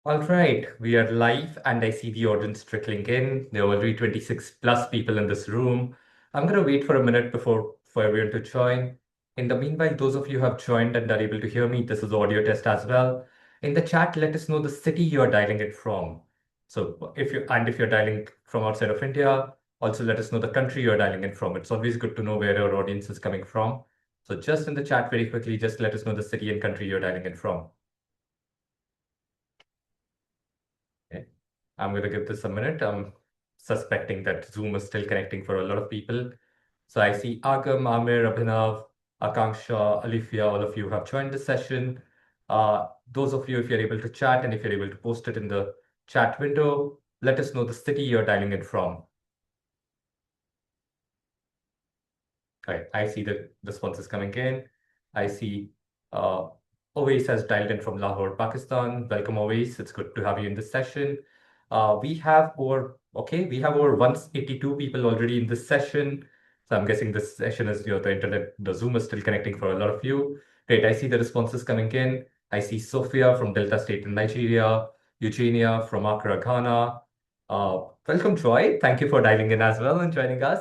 All right, we are live and I see the audience trickling in. There are already 26 plus people in this room. I'm going to wait for a minute before for everyone to join. In the meanwhile, those of you who have joined and are able to hear me, this is the audio test as well. In the chat, let us know the city you are dialing it from. So if you're dialing from outside of India, also let us know the country you're dialing it from. It's always good to know where our audience is coming from. So just in the chat very quickly, just let us know the city and country you're dialing it from. Okay. I'm going to give this a minute. I'm suspecting that Zoom is still connecting for a lot of people. So I see Agam, Amir, Abhinav, Akanksha, Alifia, all of you have joined the session. Those of you, if you're able to chat and if you're able to post it in the chat window, let us know the city you're dialing in from. Right, I see the responses coming in. I see uh, Owais has dialed in from Lahore, Pakistan. Welcome, Owais. It's good to have you in this session. We have over 182 people already in this session. So I'm guessing this session is, the internet, the Zoom is still connecting for a lot of you. Great, I see the responses coming in. I see Sophia from Delta State in Nigeria, Eugenia from Accra, Ghana. Welcome, Troy. Thank you for dialing in as well and joining us.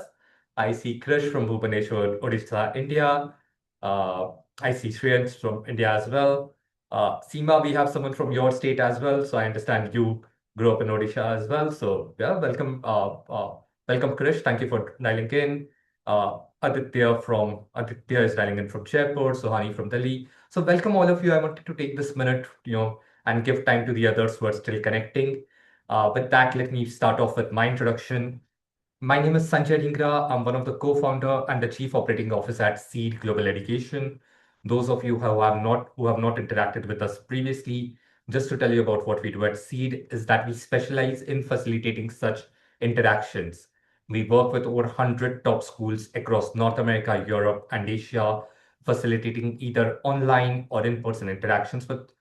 I see Krish from Bhubaneswar, Odisha, India. Uh, I see Shreyans from India as well. Seema, we have someone from your state as well. So I understand you grew up in Odisha as well. So yeah, welcome Krish. Thank you for dialing in. Aditya is dialing in from Jaipur. Sohani from Delhi. So welcome all of you. I wanted to take this minute, and give time to the others who are still connecting. With that, let me start off with my introduction. My name is Sanjay Dhingra. I'm one of the co-founder and the chief operating officer at Seed Global Education. Those of you who have not interacted with us previously, just to tell you about what we do at Seed is that we specialize in facilitating such interactions. We work with over 100 top schools across North America, Europe, and Asia, facilitating either online or in-person interactions with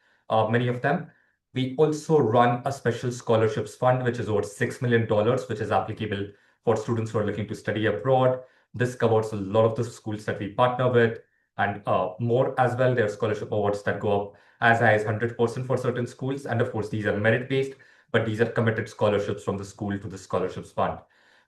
many of them. We also run a special scholarships fund, which is over $6 million, which is applicable for students who are looking to study abroad. This covers a lot of the schools that we partner with and more as well. There are scholarship awards that go up as high as 100% for certain schools. And of course, these are merit-based, but these are committed scholarships from the school to the scholarships fund.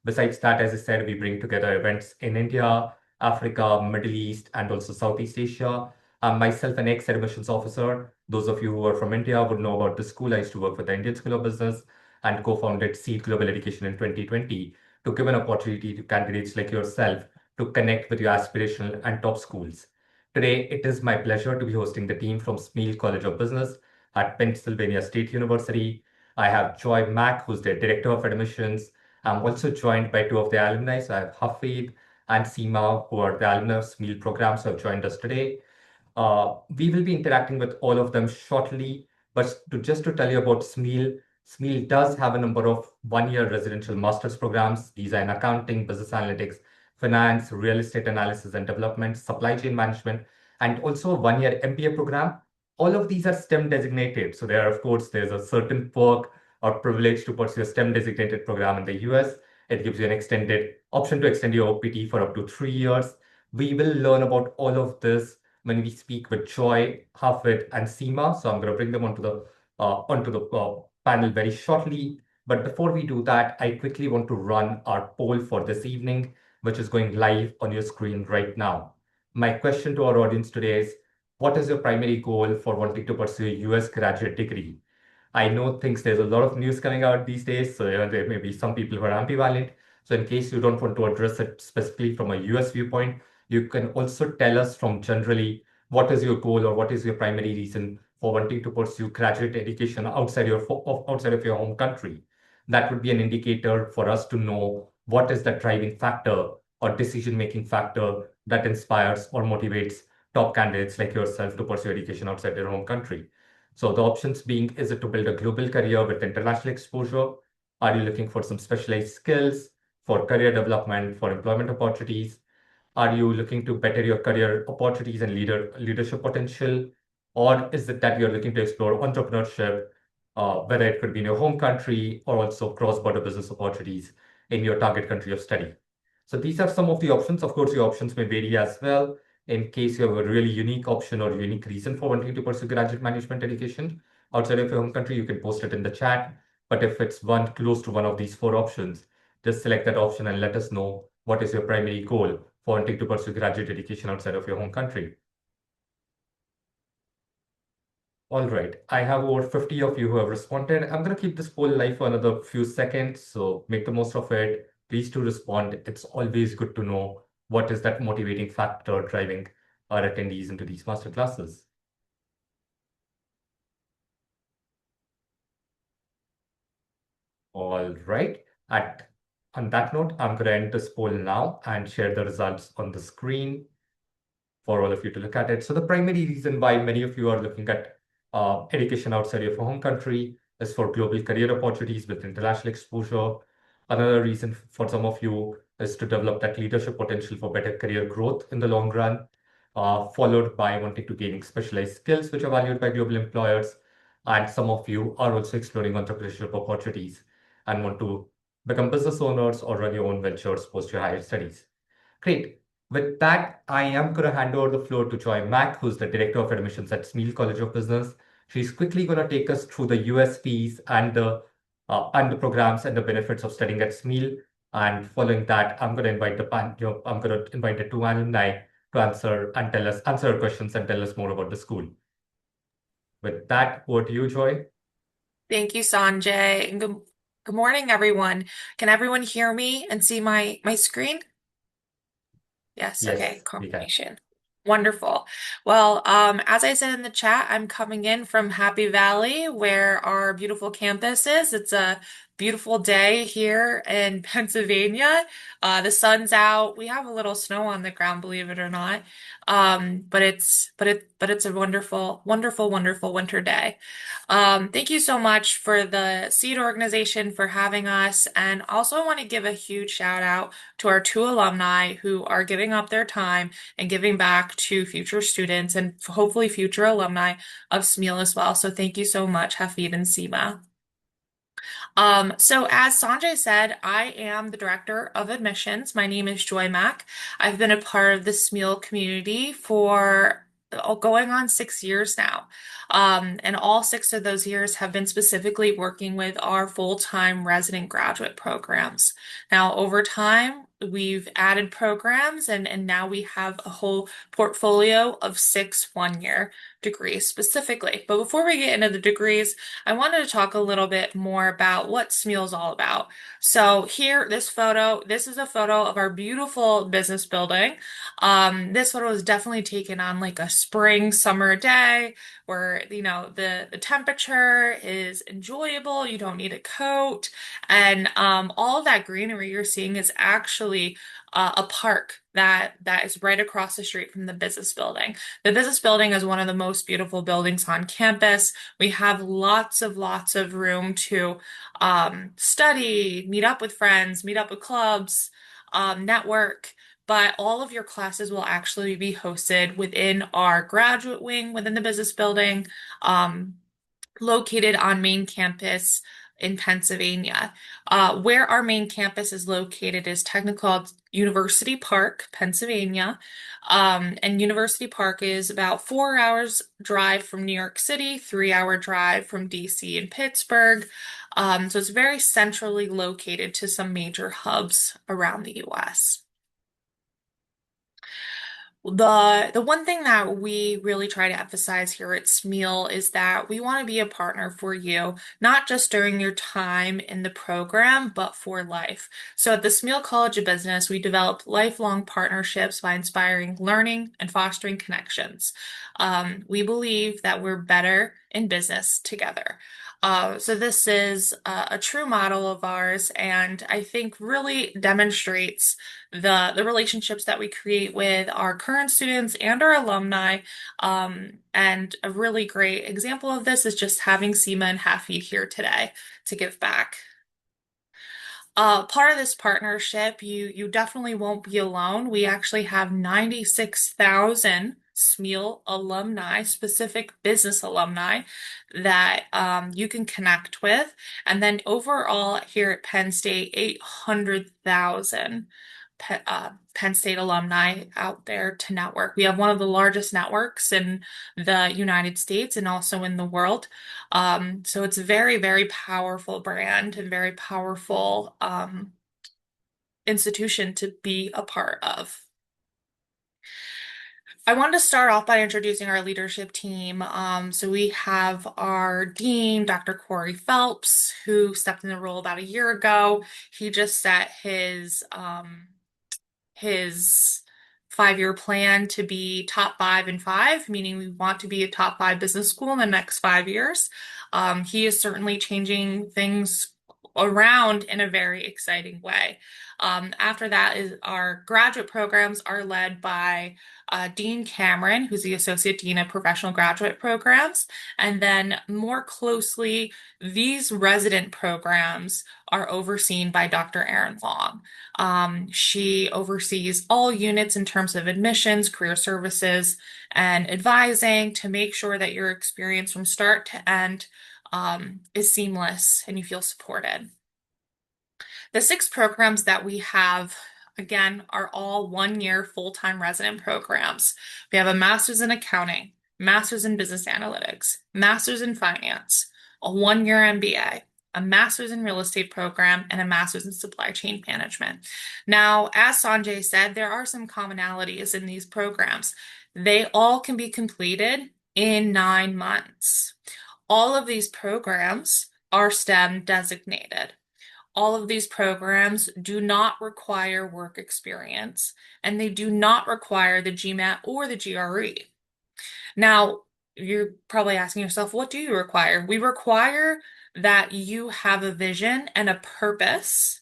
Besides that, as I said, we bring together events in India, Africa, Middle East, and also Southeast Asia. I'm myself an ex-admissions officer. Those of you who are from India would know about this school. I used to work with the Indian School of Business and co-founded Seed Global Education in 2020 to give an opportunity to candidates like yourself to connect with your aspirational and top schools. Today, it is my pleasure to be hosting the team from Smeal College of Business at Pennsylvania State University. I have Joy Mack, who's the Director of Admissions. I'm also joined by two of the alumni. So I have Hafid and Seema, who are the alumni of Smeal programs, who have joined us today. We will be interacting with all of them shortly, but just to tell you about Smeal, Smeal does have a number of one-year residential master's programs. These are in accounting, business analytics, finance, real estate analysis and development, supply chain management, and also a one-year MBA program. All of these are STEM designated. So there's a certain perk or privilege to pursue a STEM designated program in the US. It gives you an extended option to extend your OPT for up to 3 years. We will learn about all of this when we speak with Joy, Hafid, and Seema. So I'm going to bring them onto the panel very shortly. But before we do that, I quickly want to run our poll for this evening, which is going live on your screen right now. My question to our audience today is, what is your primary goal for wanting to pursue a US graduate degree? I know there's a lot of news coming out these days, so there may be some people who are ambivalent. So in case you don't want to address it specifically from a US viewpoint, you can also tell us from generally what is your goal or what is your primary reason for wanting to pursue graduate education outside of your home country. That would be an indicator for us to know what is the driving factor or decision-making factor that inspires or motivates top candidates like yourself to pursue education outside your home country. So the options being, is it to build a global career with international exposure? Are you looking for some specialized skills for career development, for employment opportunities? Are you looking to better your career opportunities and leadership potential? Or is it that you're looking to explore entrepreneurship, whether it could be in your home country or also cross-border business opportunities in your target country of study? So these are some of the options. Of course, your options may vary as well. In case you have a really unique option or unique reason for wanting to pursue graduate management education, outside of your home country, you can post it in the chat. But if it's one close to one of these four options, just select that option and let us know what is your primary goal for wanting to pursue graduate education outside of your home country. All right, I have over 50 of you who have responded. I'm going to keep this poll live for another few seconds, so make the most of it. Please do respond. It's always good to know what is that motivating factor driving our attendees into these master classes. All right. On that note, I'm going to end this poll now and share the results on the screen for all of you to look at it. So the primary reason why many of you are looking at education outside of your home country is for global career opportunities with international exposure. Another reason for some of you is to develop that leadership potential for better career growth in the long run, followed by wanting to gain specialized skills which are valued by global employers. And some of you are also exploring entrepreneurship opportunities and want to become business owners or run your own ventures post your higher studies. Great. With that, I am going to hand over the floor to Joy Mack, who's the Director of Admissions at Smeal College of Business. She's quickly going to take us through the USPs and the programs and the benefits of studying at Smeal. And following that, I'm going to invite I'm going to invite the two alumni to answer our questions and tell us more about the school. With that, over to you, Joy. Thank you, Sanjay. And good morning, everyone. Can everyone hear me and see my screen? Yes, okay, Yes, we can. confirmation. Wonderful. Well, as I said in the chat, I'm coming in from Happy Valley, where our beautiful campus is. It's a beautiful day here in Pennsylvania. The sun's out. We have a little snow on the ground, believe it or not. But it's a wonderful, wonderful, wonderful winter day. Thank you so much for the Seed organization for having us. And also I want to give a huge shout out to our two alumni who are giving up their time and giving back to future students and hopefully future alumni of Smeal as well. So thank you so much, Hafid and Seema. So as Sanjay said, I am the director of admissions. My name is Joy Mack. I've been a part of the Smeal community for going on 6 years now. And all 6 of those years have been specifically working with our full-time resident graduate programs. Now, over time, we've added programs and now we have a whole portfolio of 6 one-year degrees specifically. But before we get into the degrees, I wanted to talk a little bit more about what Smeal is all about. So here, this is a photo of our beautiful business building. This photo was definitely taken on like a spring summer day where, the temperature is enjoyable. You don't need a coat. And all of that greenery you're seeing is actually a park that is right across the street from the business building. The business building is one of the most beautiful buildings on campus. We have lots of room to study, meet up with friends, meet up with clubs, network. But all of your classes will actually be hosted within our graduate wing within the business building, um, located on main campus in Pennsylvania. Where our main campus is located is technically called University Park, Pennsylvania. And University Park is about 4 hours drive from New York City, 3 hour drive from DC and Pittsburgh. So it's very centrally located to some major hubs around the US. The one thing that we really try to emphasize here at Smeal is that we want to be a partner for you, not just during your time in the program, but for life. So at the Smeal College of Business, we develop lifelong partnerships by inspiring learning and fostering connections. We believe that we're better in business together. So this is a true model of ours, and I think really demonstrates the relationships that we create with our current students and our alumni. And a really great example of this is just having Seema and Hafid here today to give back. Part of this partnership, you definitely won't be alone. We actually have 96,000 Smeal alumni, specific business alumni that you can connect with. And then overall here at Penn State, 800,000 Penn State alumni out there to network. We have one of the largest networks in the United States and also in the world. So it's a very, very powerful brand and very powerful institution to be a part of. I wanted to start off by introducing our leadership team. So we have our dean, Dr. Corey Phelps, who stepped in the role about a year ago. He just set his 5-year plan to be top 5 in 5, meaning we want to be a top 5 business school in the next 5 years. He is certainly changing things around in a very exciting way. After that is our graduate programs are led by Dean Cameron, who's the Associate Dean of Professional Graduate Programs. And then more closely, these resident programs are overseen by Dr. Erin Long. She oversees all units in terms of admissions, career services, and advising to make sure that your experience from start to end is seamless and you feel supported. The 6 programs that we have, again, are all 1-year full-time resident programs. We have a master's in accounting, master's in business analytics, master's in finance, a 1-year MBA, a master's in real estate program, and a master's in supply chain management. Now, as Sanjay said, there are some commonalities in these programs. They all can be completed in 9 months. All of these programs are STEM designated. All of these programs do not require work experience, and they do not require the GMAT or the GRE. Now, you're probably asking yourself, what do you require? We require that you have a vision and a purpose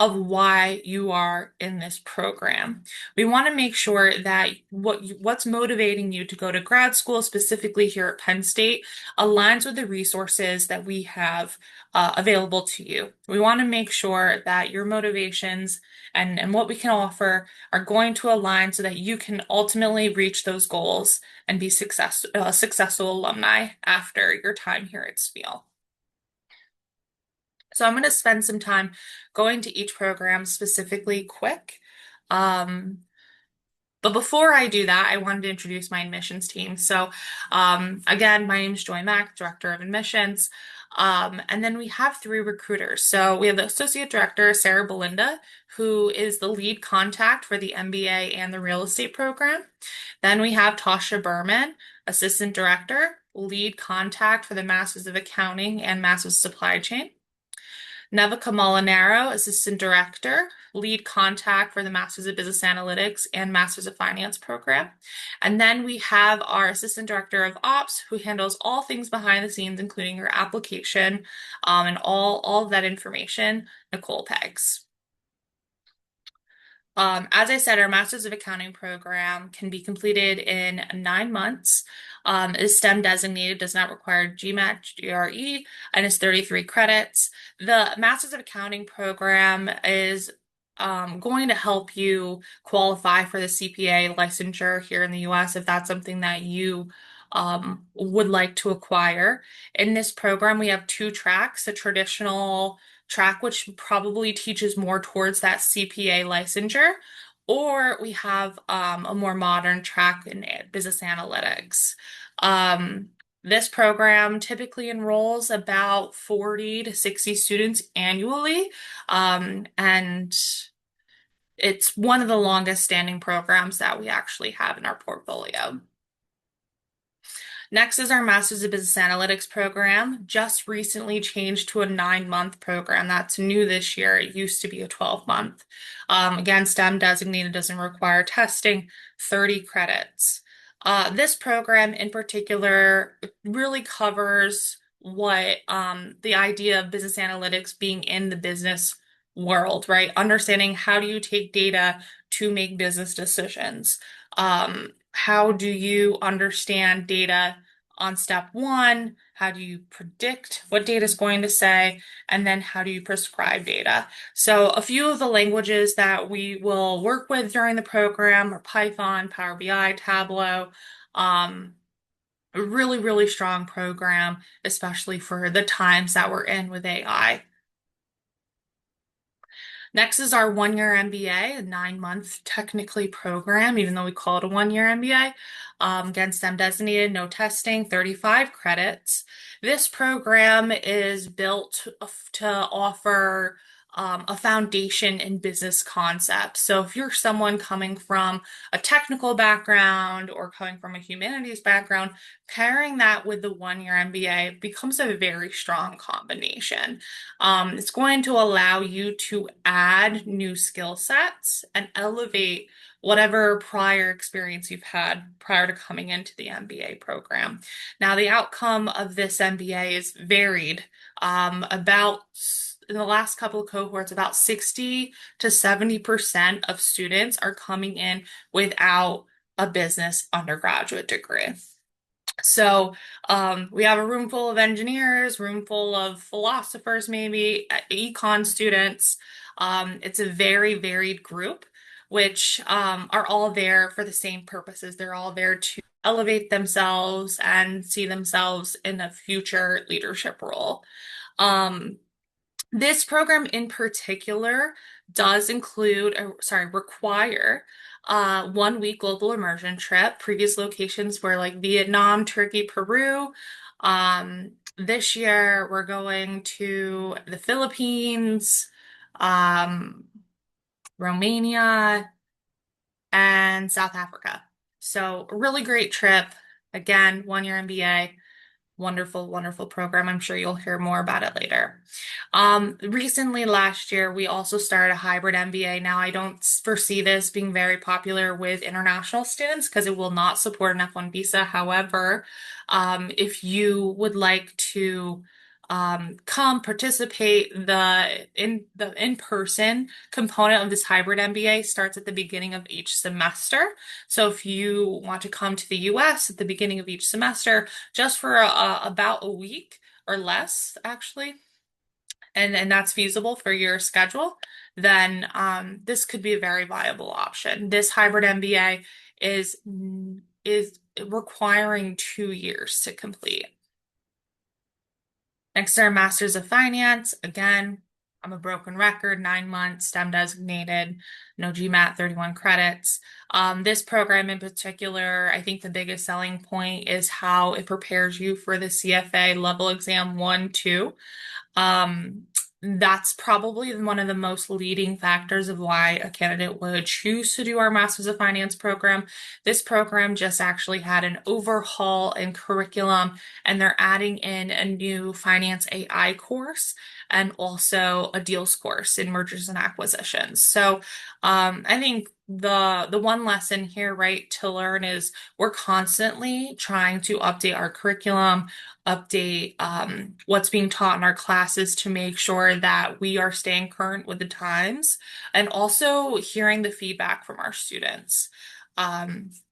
of why you are in this program. We want to make sure that what's motivating you to go to grad school, specifically here at Penn State, aligns with the resources that we have available to you. We want to make sure that your motivations and what we can offer are going to align so that you can ultimately reach those goals and be successful alumni after your time here at Smeal. So I'm going to spend some time going to each program specifically quick. But before I do that, I wanted to introduce my admissions team. So again, my name is Joy Mack, Director of Admissions. And then we have 3 recruiters. So we have the Associate Director, Sarah Belinda, who is the lead contact for the MBA and the real estate program. Then we have Tasha Berman, Assistant Director, lead contact for the Masters of Accounting and Masters of Supply Chain. Nevika Molinaro, Assistant Director, lead contact for the Masters of Business Analytics and Masters of Finance program. And then we have our Assistant Director of Ops, who handles all things behind the scenes, including your application and all of that information, Nicole Peggs. As I said, our Masters of Accounting program can be completed in 9 months. Is STEM designated, does not require GMAT, GRE, and is 33 credits. The Masters of Accounting program is going to help you qualify for the CPA licensure here in the US if that's something that you would like to acquire. In this program, we have 2 tracks, a traditional track, which probably teaches more towards that CPA licensure, or we have a more modern track in business analytics. This program typically enrolls about 40 to 60 students annually, and it's one of the longest standing programs that we actually have in our portfolio. Next is our Masters of Business Analytics program, just recently changed to a 9-month program. That's new this year. It used to be a 12-month. Again, STEM designated, doesn't require testing, 30 credits. This program in particular really covers what the idea of business analytics being in the business world, right? Understanding how do you take data to make business decisions. How do you understand data on step 1? How do you predict what data is going to say? And then how do you prescribe data? So a few of the languages that we will work with during the program are Python, Power BI, Tableau. A really, really strong program, especially for the times that we're in with AI. Next is our 1 year MBA, a 9 month technically program, even though we call it a 1 year MBA. Again, STEM designated, no testing, 35 credits. This program is built to offer a foundation in business concepts. So if you're someone coming from a technical background or coming from a humanities background, pairing that with the 1 year MBA becomes a very strong combination. It's going to allow you to add new skill sets and elevate whatever prior experience you've had prior to coming into the MBA program. Now, the outcome of this MBA is varied. About in the last couple of cohorts, about 60 to 70% of students are coming in without a business undergraduate degree. So we have a room full of engineers, room full of philosophers, maybe econ students. It's a very varied group, which are all there for the same purposes. They're all there to elevate themselves and see themselves in a future leadership role. Um, this program in particular does require 1 week global immersion trip. Previous locations were like Vietnam, Turkey, Peru. This year we're going to the Philippines, um, Romania, and South Africa. So a really great trip. Again, 1 year MBA. Wonderful, wonderful program. I'm sure you'll hear more about it later. Recently, last year, we also started a hybrid MBA. Now, I don't foresee this being very popular with international students because it will not support an F1 visa. However, if you would like to come participate, the in-person component of this hybrid MBA starts at the beginning of each semester. So if you want to come to the US at the beginning of each semester, just for about a week or less, actually, and that's feasible for your schedule, then this could be a very viable option. This hybrid MBA is requiring 2 years to complete. Next are Masters of Finance. Again, I'm a broken record, 9 months, STEM designated, no GMAT, 31 credits. This program in particular, I think the biggest selling point is how it prepares you for the CFA level exam 1, 2. Um, that's probably one of the most leading factors of why a candidate would choose to do our Masters of Finance program. This program just actually had an overhaul in curriculum, and they're adding in a new finance AI course and also a deals course in mergers and acquisitions. So I think the one lesson here, right, to learn is we're constantly trying to update our curriculum, update what's being taught in our classes to make sure that we are staying current with the times and also hearing the feedback from our students.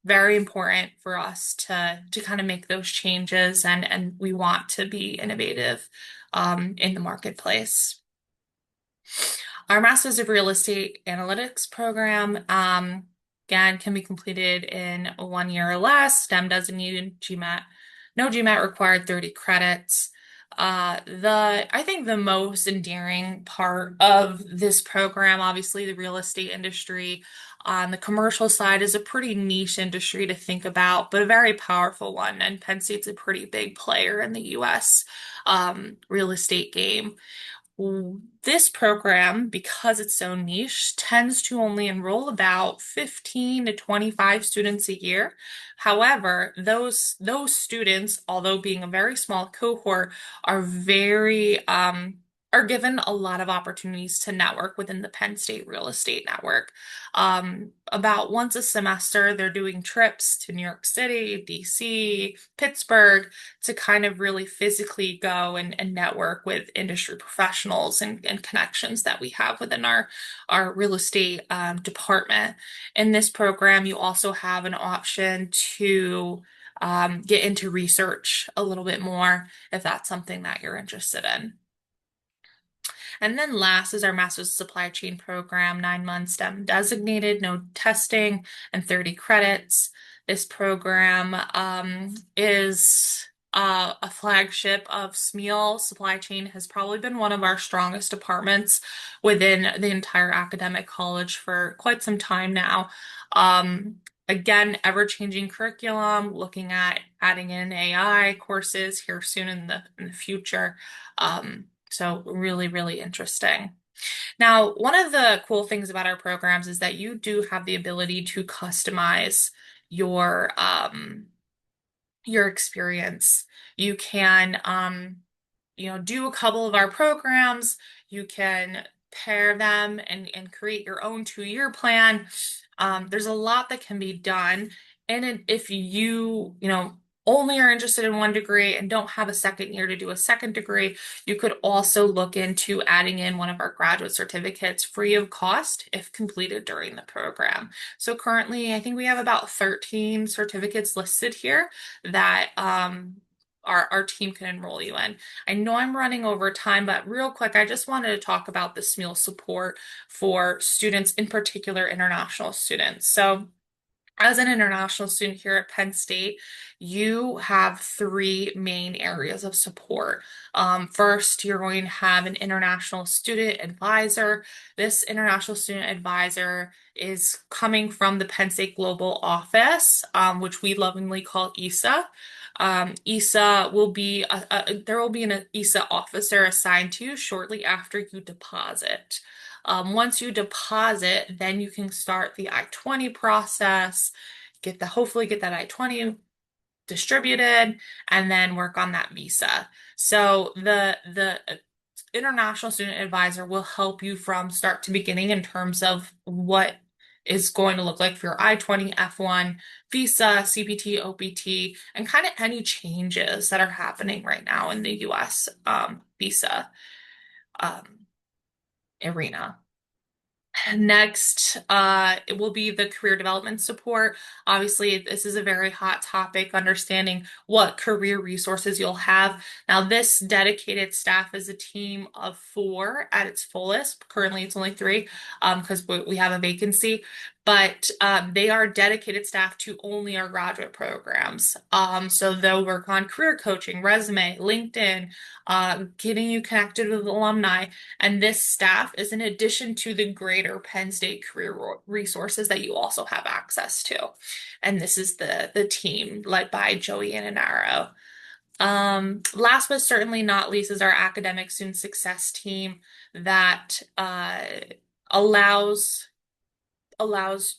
Very important for us to kind of make those changes and we want to be innovative in the marketplace. Our Masters of Real Estate Analytics program, again, can be completed in 1 year or less. STEM doesn't need GMAT. No GMAT required, 30 credits. I think the most endearing part of this program, obviously the real estate industry on the commercial side is a pretty niche industry to think about, but a very powerful one. And Penn State's a pretty big player in the US real estate game. This program, because it's so niche, tends to only enroll about 15 to 25 students a year. However, those students, although being a very small cohort, are very are given a lot of opportunities to network within the Penn State real estate network. About once a semester, they're doing trips to New York City, DC, Pittsburgh to kind of really physically go and network with industry professionals and connections that we have within our real estate department. In this program, you also have an option to get into research a little bit more if that's something that you're interested in. And then last is our Master's Supply Chain program, 9 months STEM designated, no testing, and 30 credits. This program is a flagship of Smeal. Supply chain has probably been one of our strongest departments within the entire academic college for quite some time now. Um, Again, ever-changing curriculum, looking at adding in AI courses here soon in the future. So really, really interesting. Now, one of the cool things about our programs is that you do have the ability to customize your your experience. You can do a couple of our programs. You can pair them and create your own 2-year plan. There's a lot that can be done. And if you only are interested in one degree and don't have a second year to do a second degree, you could also look into adding in one of our graduate certificates free of cost if completed during the program. So currently, I think we have about 13 certificates listed here that our team can enroll you in. I know I'm running over time, but real quick, I just wanted to talk about the Smeal support for students, in particular international students. So as an international student here at Penn State, you have three main areas of support. First, you're going to have an international student advisor. This international student advisor is coming from the Penn State Global Office, which we lovingly call ESA. ESA will be there will be an ESA officer assigned to you shortly after you deposit. Once you deposit, then you can start the I-20 process, hopefully get that I-20 distributed, and then work on that visa. So the international student advisor will help you from start to beginning in terms of what is going to look like for your I-20, F1, visa, CPT, OPT, and kind of any changes that are happening right now in the US visa um, arena. Next, it will be the career development support. Obviously, this is a very hot topic, understanding what career resources you'll have. Now, this dedicated staff is a team of 4 at its fullest. Currently, it's only 3 because we have a vacancy, but they are dedicated staff to only our graduate programs. So they'll work on career coaching, resume, LinkedIn, getting you connected with alumni. And this staff is in addition to the greater Penn State career resources that you also have access to. And this is the team led by Joey Ananaro. Last but certainly not least is our academic student success team that allows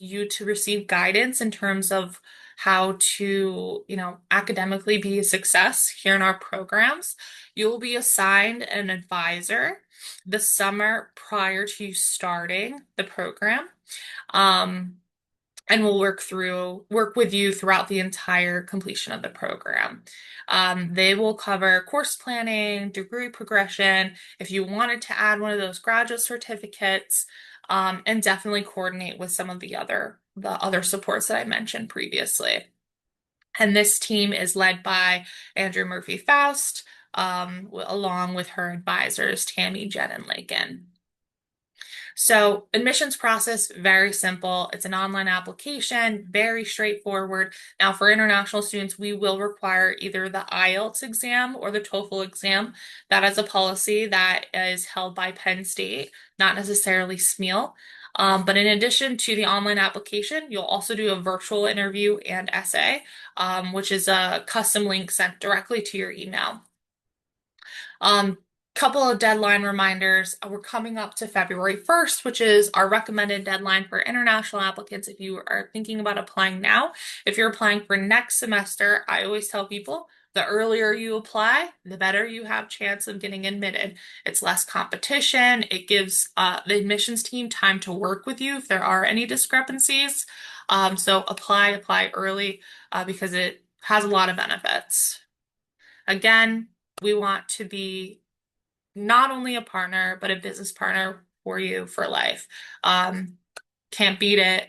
you to receive guidance in terms of how to, academically be a success here in our programs. You'll be assigned an advisor the summer prior to you starting the program. Um, and we'll work with you throughout the entire completion of the program. They will cover course planning, degree progression, if you wanted to add one of those graduate certificates, and definitely coordinate with some of the other supports that I mentioned previously. And this team is led by Andrew Murphy Faust, along with her advisors, Tammy, Jen, and Lakin. So admissions process, very simple. It's an online application, very straightforward. Now for international students, we will require either the IELTS exam or the TOEFL exam. That is a policy that is held by Penn State, not necessarily Smeal. But in addition to the online application, you'll also do a virtual interview and essay, which is a custom link sent directly to your email. Couple of deadline reminders. We're coming up to February 1st, which is our recommended deadline for international applicants if you are thinking about applying now. If you're applying for next semester, I always tell people the earlier you apply, the better you have chance of getting admitted. It's less competition. It gives the admissions team time to work with you if there are any discrepancies. So apply early because it has a lot of benefits. Again, we want to be not only a partner, but a business partner for you for life. Can't beat it.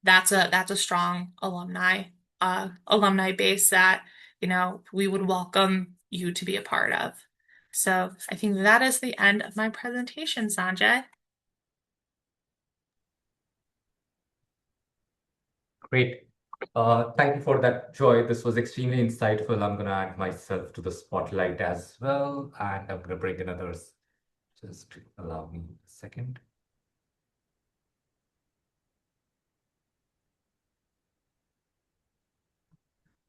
That's a strong alumni base that, we would welcome you to be a part of. So I think that is the end of my presentation, Sanjay. Great. Thank you for that, Joy. This was extremely insightful. I'm going to add myself to the spotlight as well, and I'm going to bring in others. Just allow me a second.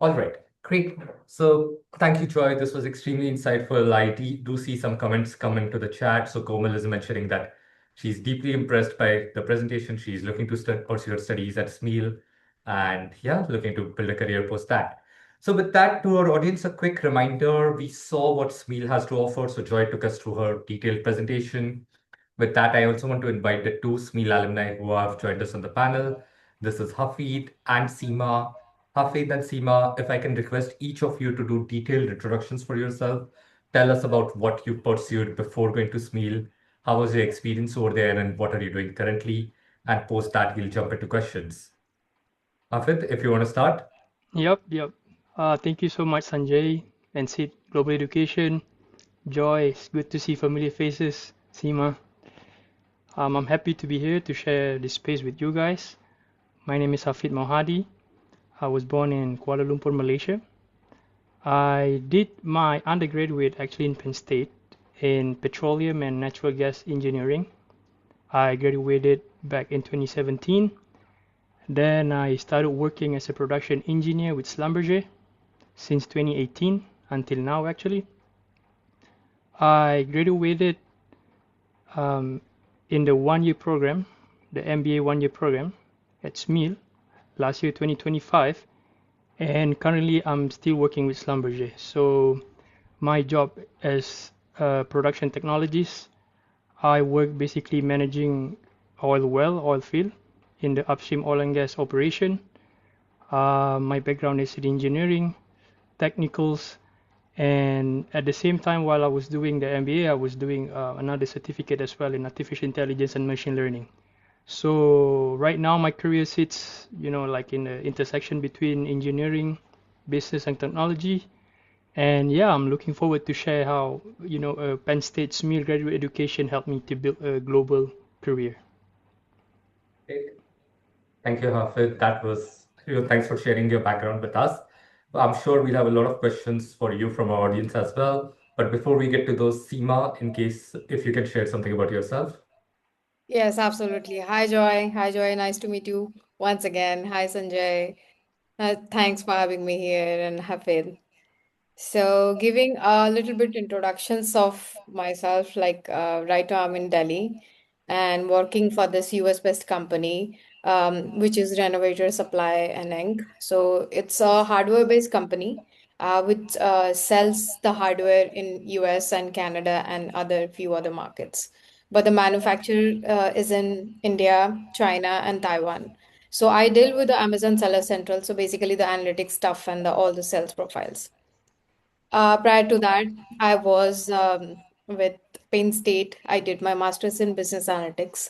All right, great. So thank you, Joy. This was extremely insightful. I do see some comments come into the chat. So Komal is mentioning that she's deeply impressed by the presentation. She's looking to pursue her studies at Smeal and yeah, looking to build a career post that. So with that, to our audience, a quick reminder, we saw what Smeal has to offer. So Joy took us through her detailed presentation. With that, I also want to invite the two Smeal alumni who have joined us on the panel. This is Hafid and Seema. Hafid and Seema, if I can request each of you to do detailed introductions for yourself, tell us about what you pursued before going to Smeal, how was your experience over there, and what are you doing currently? And post that, we'll jump into questions. Hafid, if you want to start. Yep. Thank you so much, Sanjay and Sid, Global Education. Joy, it's good to see familiar faces. Seema, I'm happy to be here to share this space with you guys. My name is Hafid Mohadi. I was born in Kuala Lumpur, Malaysia. I did my undergraduate actually in Penn State in petroleum and natural gas engineering. I graduated back in 2017. Then I started working as a production engineer with Schlumberger since 2018 until now actually. I graduated um, in the one-year program, the MBA one-year program at Smeal last year, 2025, and currently I'm still working with Schlumberger. So my job as a production technologist, I work basically managing oil field in the upstream oil and gas operation. My background is in engineering, technicals, and at the same time, while I was doing the MBA, I was doing another certificate as well in artificial intelligence and machine learning. So right now, my career sits, like in the intersection between engineering, business, and technology. And yeah, I'm looking forward to share how, Penn State Smeal graduate education helped me to build a global career. Thank you, Hafid. Thanks for sharing your background with us. I'm sure we'll have a lot of questions for you from our audience as well. But before we get to those, Seema, in case if you can share something about yourself. Yes, absolutely. Hi, Joy. Hi, Joy. Nice to meet you once again. Hi, Sanjay. Thanks for having me here and Hafid. So, giving a little bit introductions of myself, like right now I'm in Delhi and working for this US-based company, which is Renovator Supply and Inc. So it's a hardware-based company which sells the hardware in US and Canada and other few other markets. But the manufacturer is in India, China, and Taiwan. So I deal with the Amazon Seller Central, so basically the analytics stuff and all the sales profiles. Prior to that, I was with Penn State. I did my master's in business analytics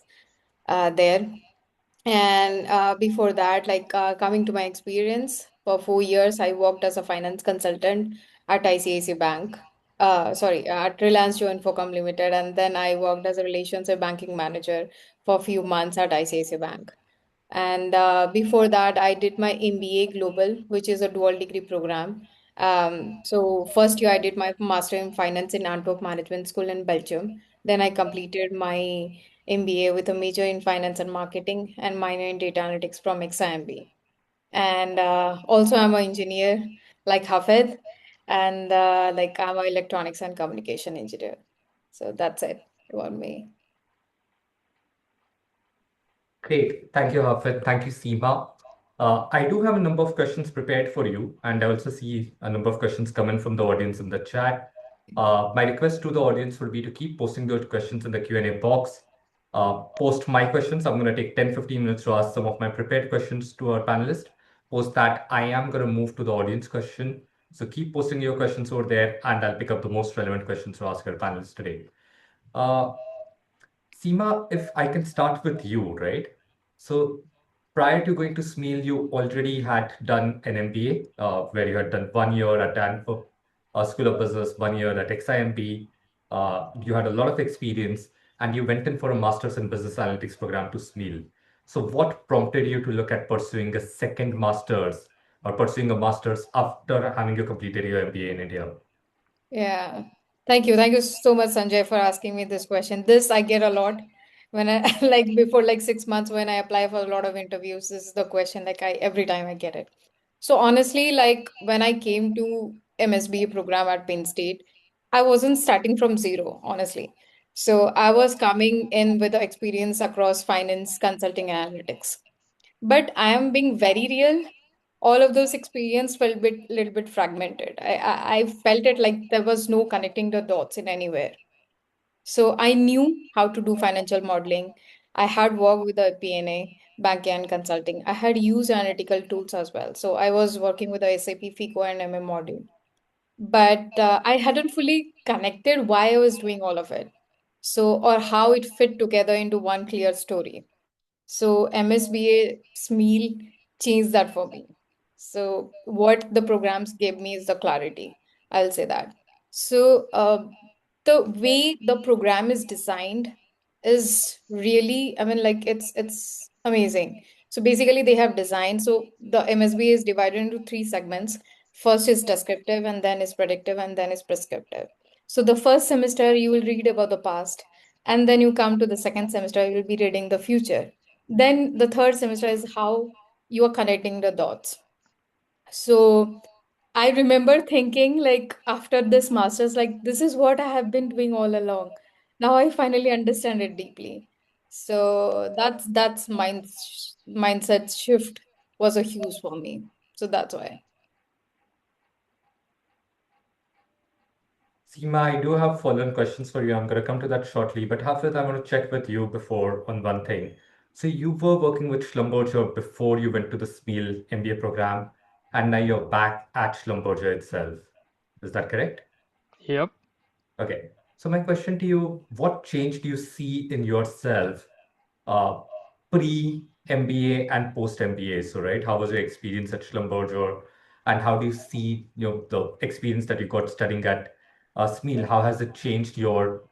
there. And before that, coming to my experience, for 4 years, I worked as a finance consultant at ICICI Bank. Sorry, at Reliance Jio Infocom Limited. And then I worked as a relationship banking manager for a few months at ICICI Bank. And before that, I did my MBA Global, which is a dual degree program. So first year, I did my master in finance in Antwerp Management School in Belgium. Then I completed my MBA with a major in finance and marketing and minor in data analytics from XIMB. And also, I'm an engineer like Hafid, and I'm an electronics and communication engineer. So that's it about me. Great. Thank you, Hafid. Thank you, Seema. I do have a number of questions prepared for you, and I also see a number of questions coming from the audience in the chat. My request to the audience would be to keep posting those questions in the Q&A box. Post my questions. I'm going to take 10-15 minutes to ask some of my prepared questions to our panelists. Post that, I am going to move to the audience question. So keep posting your questions over there, and I'll pick up the most relevant questions to ask our panelists today. Uh, Seema, if I can start with you, right? So prior to going to Smeal, you already had done an MBA, where you had done 1 year at Antwerp School of Business, 1 year at XIMB. You had a lot of experience, and you went in for a master's in business analytics program to Smeal. So what prompted you to look at pursuing a second master's or pursuing a master's after having you completed your MBA in India? Yeah. Thank you. Thank you so much, Sanjay, for asking me this question. This I get a lot when I like before like 6 months when I apply for a lot of interviews. This is the question like I every time I get it. So honestly, like when I came to MSBA program at Penn State, I wasn't starting from zero, honestly. So I was coming in with the experience across finance, consulting, and analytics. But I am being very real. All of those experience felt little bit fragmented. I felt it like there was no connecting the dots in anywhere. So I knew how to do financial modeling. I had worked with the P&A, banking and consulting. I had used analytical tools as well. So I was working with the SAP FICO and MM module. But I hadn't fully connected why I was doing all of it. So, or how it fit together into one clear story. So MSBA Smeal changed that for me. So what the programs gave me is the clarity. I'll say that. So the way the program is designed is really, I mean, like it's amazing. So basically they have designed, so the MSBA is divided into three segments. First is descriptive, and then is predictive, and then is prescriptive. So the first semester you will read about the past, and then you come to the second semester, you will be reading the future. Then the third semester is how you are connecting the dots. So I remember thinking, like, after this master's, like, this is what I have been doing all along. Now I finally understand it deeply. So that's mindset shift was a huge for me. So that's why. Seema, I do have follow-on questions for you. I'm going to come to that shortly, but Hafid, I want to check with you before on one thing. So you were working with Schlumberger before you went to the Smeal MBA program, and now you're back at Schlumberger itself. Is that correct? Yep. Okay. So my question to you, what change do you see in yourself uh, pre-MBA and post-MBA? So, right, how was your experience at Schlumberger, and how do you see, the experience that you got studying at Smeal? How has it changed your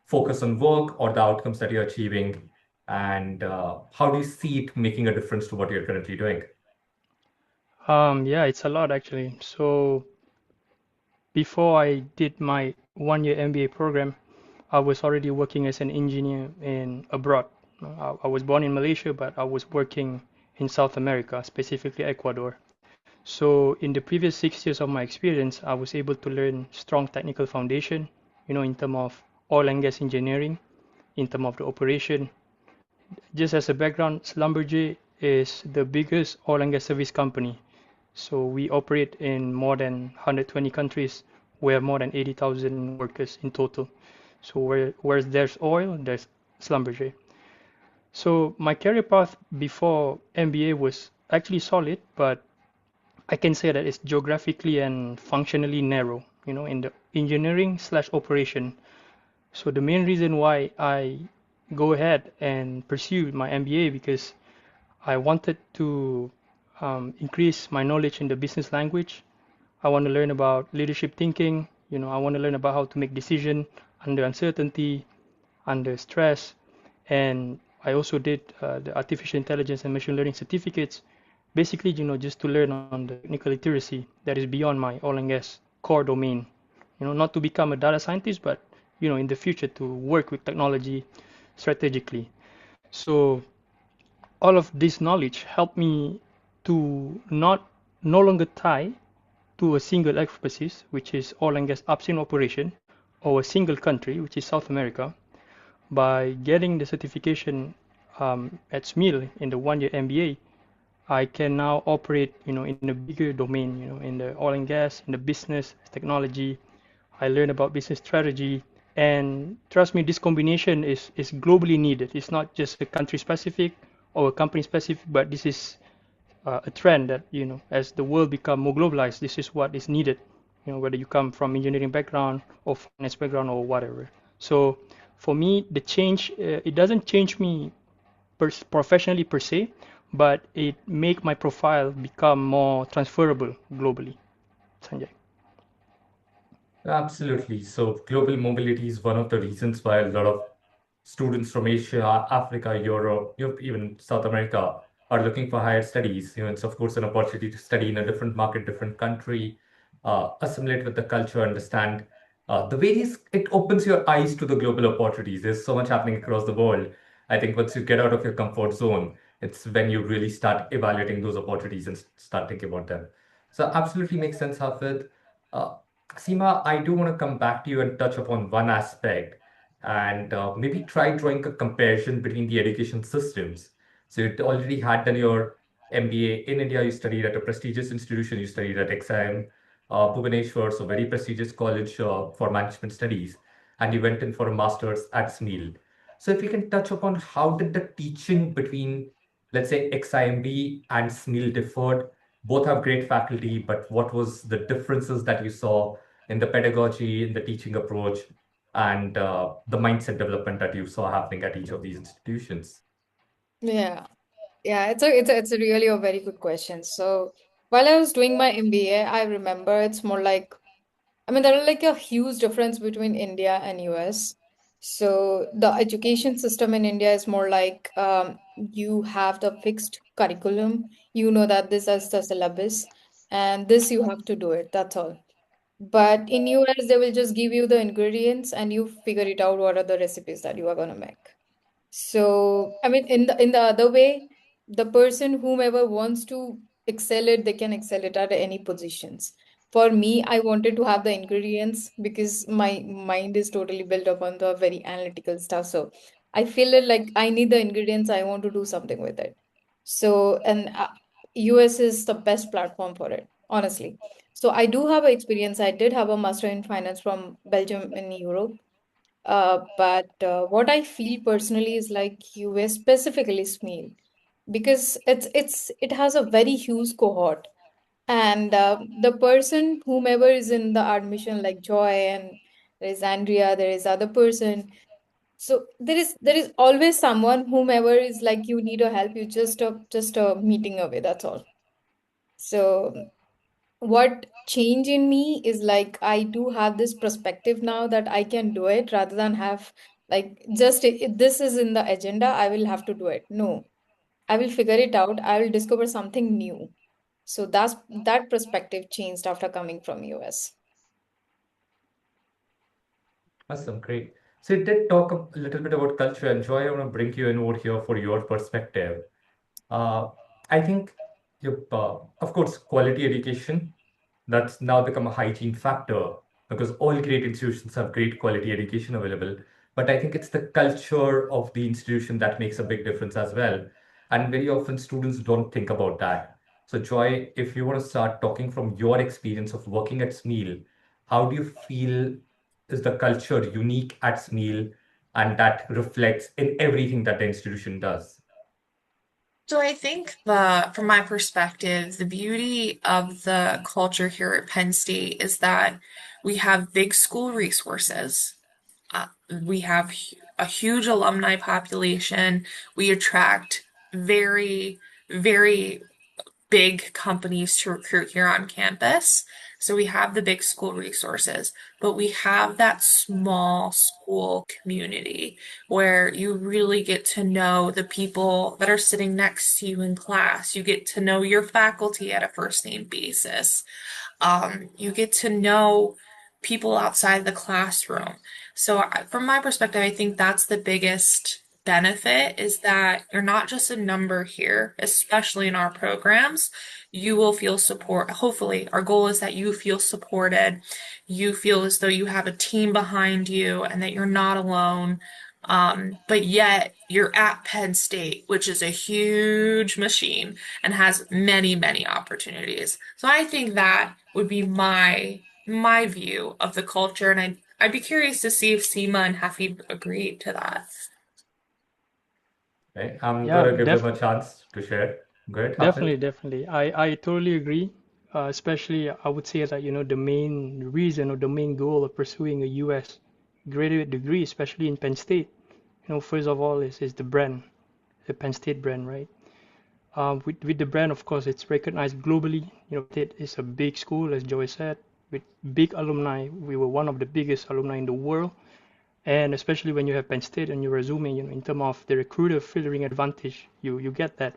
focus on work or the outcomes that you're achieving? And how do you see it making a difference to what you're currently doing? Yeah, it's a lot actually. So before I did my 1 year MBA program, I was already working as an engineer in abroad. I was born in Malaysia, but I was working in South America, specifically Ecuador. So in the previous 6 years of my experience, I was able to learn strong technical foundation, in terms of oil and gas engineering, in terms of the operation. Just as a background, Schlumberger is the biggest oil and gas service company. So we operate in more than 120 countries. We have more than 80,000 workers in total. So where there's oil, there's Schlumberger. So my career path before MBA was actually solid, but I can say that it's geographically and functionally narrow, in the engineering slash operation. So the main reason why I go ahead and pursue my MBA because I wanted to increase my knowledge in the business language. I want to learn about leadership thinking. I want to learn about how to make decision under uncertainty, under stress, and I also did the artificial intelligence and machine learning certificates. Basically, just to learn on the technical literacy that is beyond my oil and gas core domain. Not to become a data scientist, but in the future to work with technology strategically. So all of this knowledge helped me to no longer tie to a single expertise, which is oil and gas upstream operation, or a single country, which is South America. By getting the certification at Smeal in the 1 year MBA, I can now operate, in a bigger domain, in the oil and gas, in the business, technology. I learn about business strategy, and trust me, this combination is globally needed. It's not just a country specific or a company specific, but this is a trend that as the world become more globalized, this is what is needed. Whether you come from engineering background or finance background or whatever. So for me, the change it doesn't change me professionally per se, but it make my profile become more transferable globally. Sanjay. Absolutely. So global mobility is one of the reasons why a lot of students from Asia, Africa, Europe, even South America are looking for higher studies. It's of course an opportunity to study in a different market, different country, assimilate with the culture, understand the various. It opens your eyes to the global opportunities. There's so much happening across the world. I think once you get out of your comfort zone, it's when you really start evaluating those opportunities and start thinking about them. So absolutely makes sense, Hafid. Uh, Seema, I do want to come back to you and touch upon one aspect and maybe try drawing a comparison between the education systems. So you already had done your MBA in India, you studied at a prestigious institution, you studied at XIM, Bhubaneswar, so very prestigious college for management studies, and you went in for a master's at Smeal. So if you can touch upon how did the teaching between, let's say, XIMB and Smeal differed? Both have great faculty, but what was the differences that you saw in the pedagogy, in the teaching approach, and the mindset development that you saw happening at each of these institutions? Yeah. Yeah, it's a really a very good question. So while I was doing my MBA, I remember it's more like, I mean, there are like a huge difference between India and US. So the education system in India is more like you have the fixed curriculum. You know that this is the syllabus, and this you have to do it. That's all. But in US, they will just give you the ingredients, and you figure it out what are the recipes that you are gonna make. So, I mean, in the other way, the person whomever wants to excel it, they can excel it at any positions. For me, I wanted to have the ingredients because my mind is totally built upon the very analytical stuff. So I feel it like I need the ingredients. I want to do something with it. So, and US is the best platform for it, honestly. So I do have experience. I did have a master in finance from Belgium in Europe. But what I feel personally is like US, specifically Smeal, because it has a very huge cohort, and the person whomever is in the admission, like Joy, and there is Andrea, there is other person. So there is always someone whomever is like you need a help, you just a meeting away. That's all. So what change in me is like I do have this perspective now that I can do it rather than have like just this is in the agenda, I will have to do it. No, I will figure it out. I will discover something new. So that perspective changed after coming from US. Awesome, great. So you did talk a little bit about culture, and Joy, I want to bring you in over here for your perspective. Uh, I think, of course, quality education, that's now become a hygiene factor because all great institutions have great quality education available. But I think it's the culture of the institution that makes a big difference as well. And very often students don't think about that. So, Joy, if you want to start talking from your experience of working at Smeal, how do you feel is the culture unique at Smeal and that reflects in everything that the institution does? So I think from my perspective, the beauty of the culture here at Penn State is that we have big school resources. We have a huge alumni population. We attract very, very big companies to recruit here on campus. So we have the big school resources, but we have that small school community where you really get to know the people that are sitting next to you in class. You get to know your faculty at a first name basis. You get to know people outside the classroom. So from my perspective, I think that's the biggest benefit is that you're not just a number here, especially in our programs. You will feel support. Hopefully, our goal is that you feel supported. You feel as though you have a team behind you and that you're not alone. But yet you're at Penn State, which is a huge machine and has many, many opportunities. So I think that would be my view of the culture, and I'd be curious to see if Seema and Hafid agree to that. Okay, I'm Yeah, gonna give them a chance to share. Go ahead, Hafid. definitely. I totally agree. Especially, I would say that, the main reason or the main goal of pursuing a US graduate degree, especially in Penn State, first of all is the brand, the Penn State brand, right? With the brand, of course, it's recognized globally. State is a big school, as Joy said, with big alumni. We were one of the biggest alumni in the world. And especially when you have Penn State on your resume, in terms of the recruiter filtering advantage, you get that.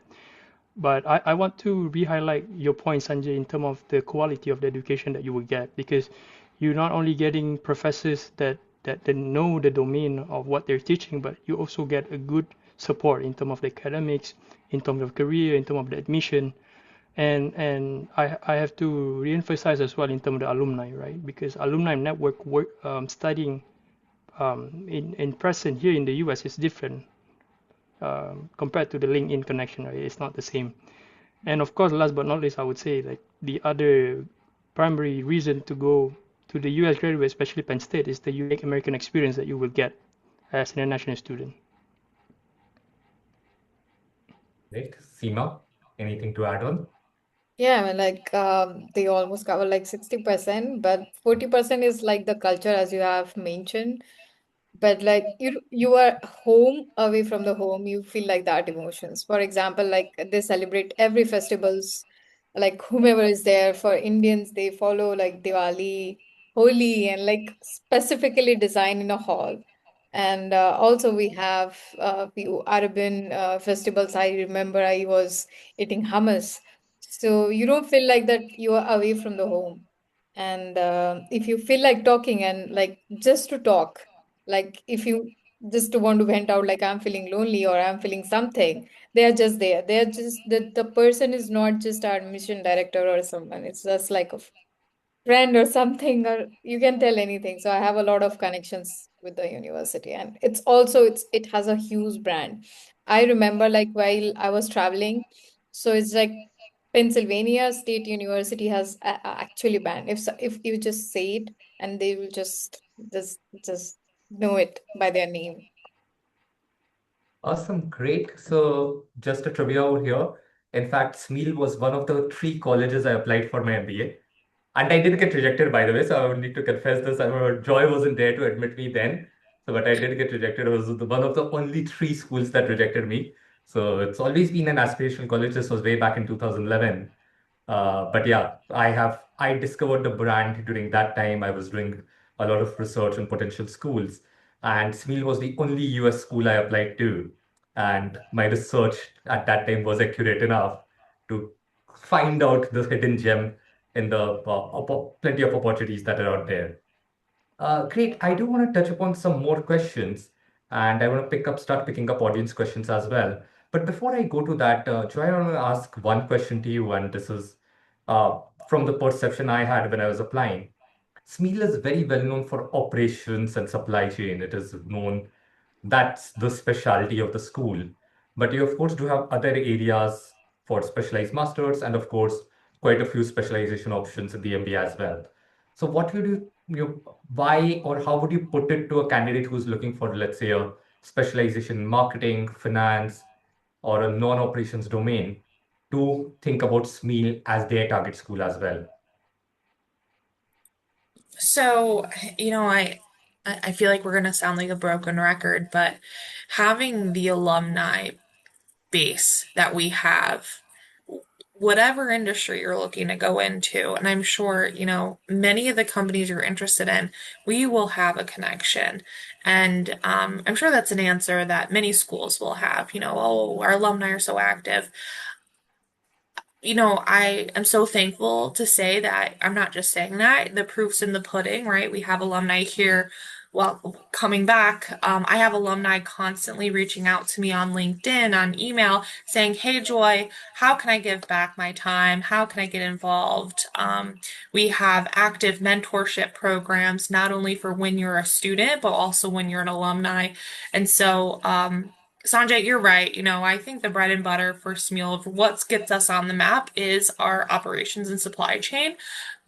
But I want to re-highlight your point, Sanjay, in terms of the quality of the education that you will get, because you're not only getting professors that know the domain of what they're teaching, but you also get a good support in terms of the academics, in terms of career, in terms of the admission. And I have to re-emphasize as well in terms of the alumni, right? Because alumni network work studying in present here in the US is different compared to the LinkedIn connection, right? It's not the same. And of course, last but not least, I would say like the other primary reason to go to the US graduate, especially Penn State, is the unique American experience that you will get as an international student. Great. Seema, anything to add on? Yeah, I mean, like they almost cover like 60%, but 40% is like the culture, as you have mentioned. But like you are home away from the home, you feel like that emotions. For example, like they celebrate every festivals, like whomever is there. For Indians, they follow like Diwali, Holi, and like specifically designed in a hall. And also we have few Arabian festivals. I remember I was eating hummus. So you don't feel like that you are away from the home. And if you feel like talking and like just to talk, like if you just want to vent out like I'm feeling lonely or I'm feeling something, they are just there. They are just the person is not just our admission director or someone. It's just like a friend or something, or you can tell anything. So I have a lot of connections with the university, and it's also it has a huge brand. I remember like while I was traveling, so it's like Pennsylvania State University has actually banned if you just say it, and they will just know it by their name. Awesome, great. So just a trivia over here. In fact, Smeal was one of the three colleges I applied for my MBA. And I did get rejected, by the way, so I would need to confess this. I remember Joy wasn't there to admit me then. So, but I did get rejected. It was one of the only three schools that rejected me. So it's always been an aspirational college. This was way back in 2011. But yeah, I discovered the brand during that time. I was doing a lot of research on potential schools, and Smeal was the only US school I applied to. And my research at that time was accurate enough to find out the hidden gem in the plenty of opportunities that are out there. Great. I do want to touch upon some more questions, and I want to start picking up audience questions as well. But before I go to that, Joy, I want to ask one question to you, and this is from the perception I had when I was applying. Smeal is very well known for operations and supply chain. It is known that's the specialty of the school. But you, of course, do have other areas for specialized masters and, of course, quite a few specialization options in the MBA as well. So, what would why or how would you put it to a candidate who's looking for, let's say, a specialization in marketing, finance, or a non-operations domain to think about Smeal as their target school as well? So, I feel like we're gonna sound like a broken record, but having the alumni base that we have, whatever industry you're looking to go into, and I'm sure, many of the companies you're interested in, we will have a connection. And I'm sure that's an answer that many schools will have, oh, our alumni are so active. I am so thankful to say that I'm not just saying that. The proof's in the pudding, right? We have alumni here. Well, coming back, I have alumni constantly reaching out to me on LinkedIn, on email, saying, "Hey, Joy, how can I give back my time? How can I get involved?" We have active mentorship programs, not only for when you're a student, but also when you're an alumni. And so, Sanjay, you're right. I think the bread and butter for Smeal, what gets us on the map is our operations and supply chain.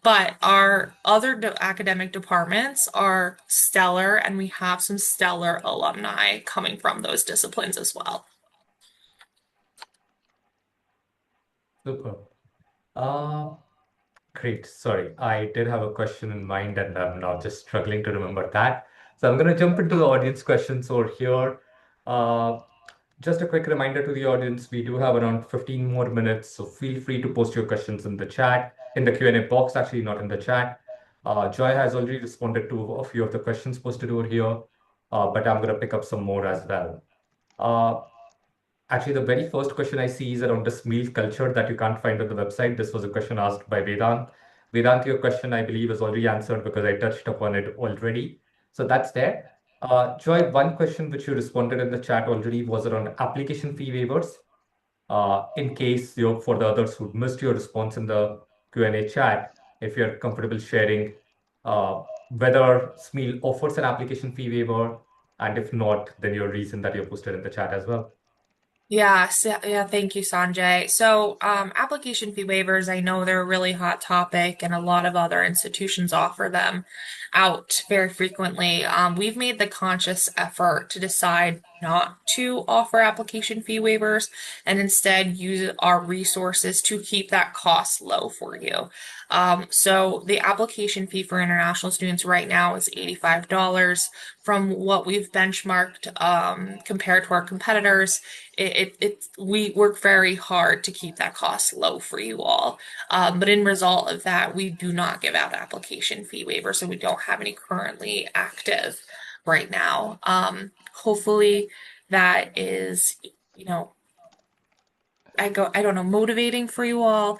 But our other academic departments are stellar, and we have some stellar alumni coming from those disciplines as well. Super. Uh, Great. Sorry, I did have a question in mind and I'm now just struggling to remember that. So I'm going to jump into the audience questions over here. Uh, just a quick reminder to the audience, we do have around 15 more minutes, so feel free to post your questions in the chat, in the Q&A box, actually, not in the chat. Joy has already responded to a few of the questions posted over here. but I'm going to pick up some more as well. Uh, Actually, the very first question I see is around the Smeal culture that you can't find on the website. This was a question asked by Vedant. Vedant, your question, I believe, is already answered because I touched upon it already. So that's there. Joy, one question which you responded in the chat already was around application fee waivers. In case you for the others who missed your response in the Q&A chat, if you're comfortable sharing whether Smeal offers an application fee waiver, and if not, then your reason that you posted in the chat as well. Yeah, thank you, Sanjay. So, application fee waivers, I know they're a really hot topic, and a lot of other institutions offer them out very frequently. We've made the conscious effort to decide not to offer application fee waivers and instead use our resources to keep that cost low for you. So the application fee for international students right now is $85. From what we've benchmarked, compared to our competitors, we work very hard to keep that cost low for you all. But in result of that, we do not give out application fee waivers, and we don't have any currently active right now. Hopefully that is, you know, I don't know, motivating for you all.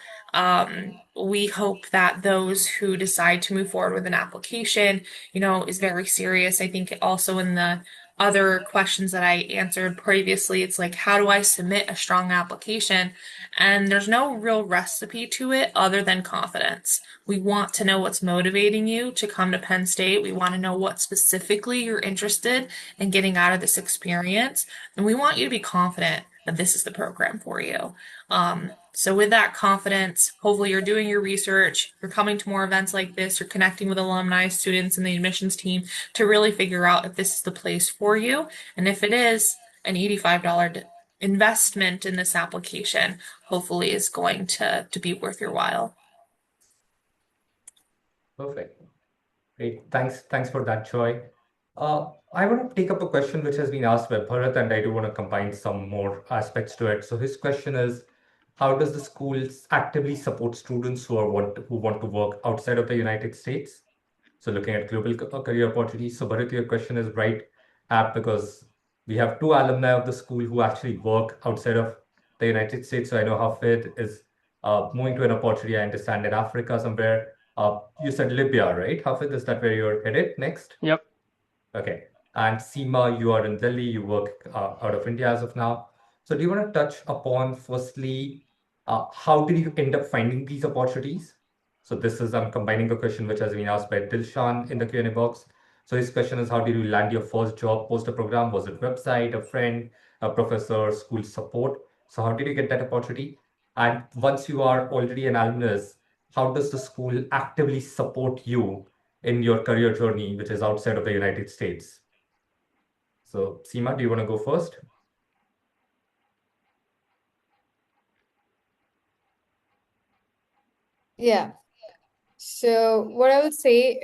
We hope that those who decide to move forward with an application, is very serious. I think also in the other questions that I answered previously, it's like, how do I submit a strong application? And there's no real recipe to it other than confidence. We want to know what's motivating you to come to Penn State. We want to know what specifically you're interested in getting out of this experience. And we want you to be confident that this is the program for you. So with that confidence, hopefully you're doing your research, you're coming to more events like this, you're connecting with alumni, students, and the admissions team to really figure out if this is the place for you. And if it is, an $85 investment in this application hopefully is going to be worth your while. Perfect. Great. Thanks for that, Joy. I want to take up a question which has been asked by Bharat, and I do want to combine some more aspects to it. So his question is, how does the schools actively support students who want to work outside of the United States? So looking at global career opportunities. So Bharat, your question is right apt because we have two alumni of the school who actually work outside of the United States. So I know Hafid is moving to an opportunity, I understand, in Africa somewhere. You said Libya, right? Hafid, is that where you're headed next? Yep. Okay. And Seema, you are in Delhi, you work out of India as of now. So do you want to touch upon firstly, how did you end up finding these opportunities? So this is, I'm combining a question which has been asked by Dilshan in the Q&A box. So his question is, how did you land your first job post a program? Was it website, a friend, a professor, school support? So how did you get that opportunity? And once you are already an alumnus, how does the school actively support you in your career journey, which is outside of the United States? So, Seema, do you want to go first? Yeah. So what I would say,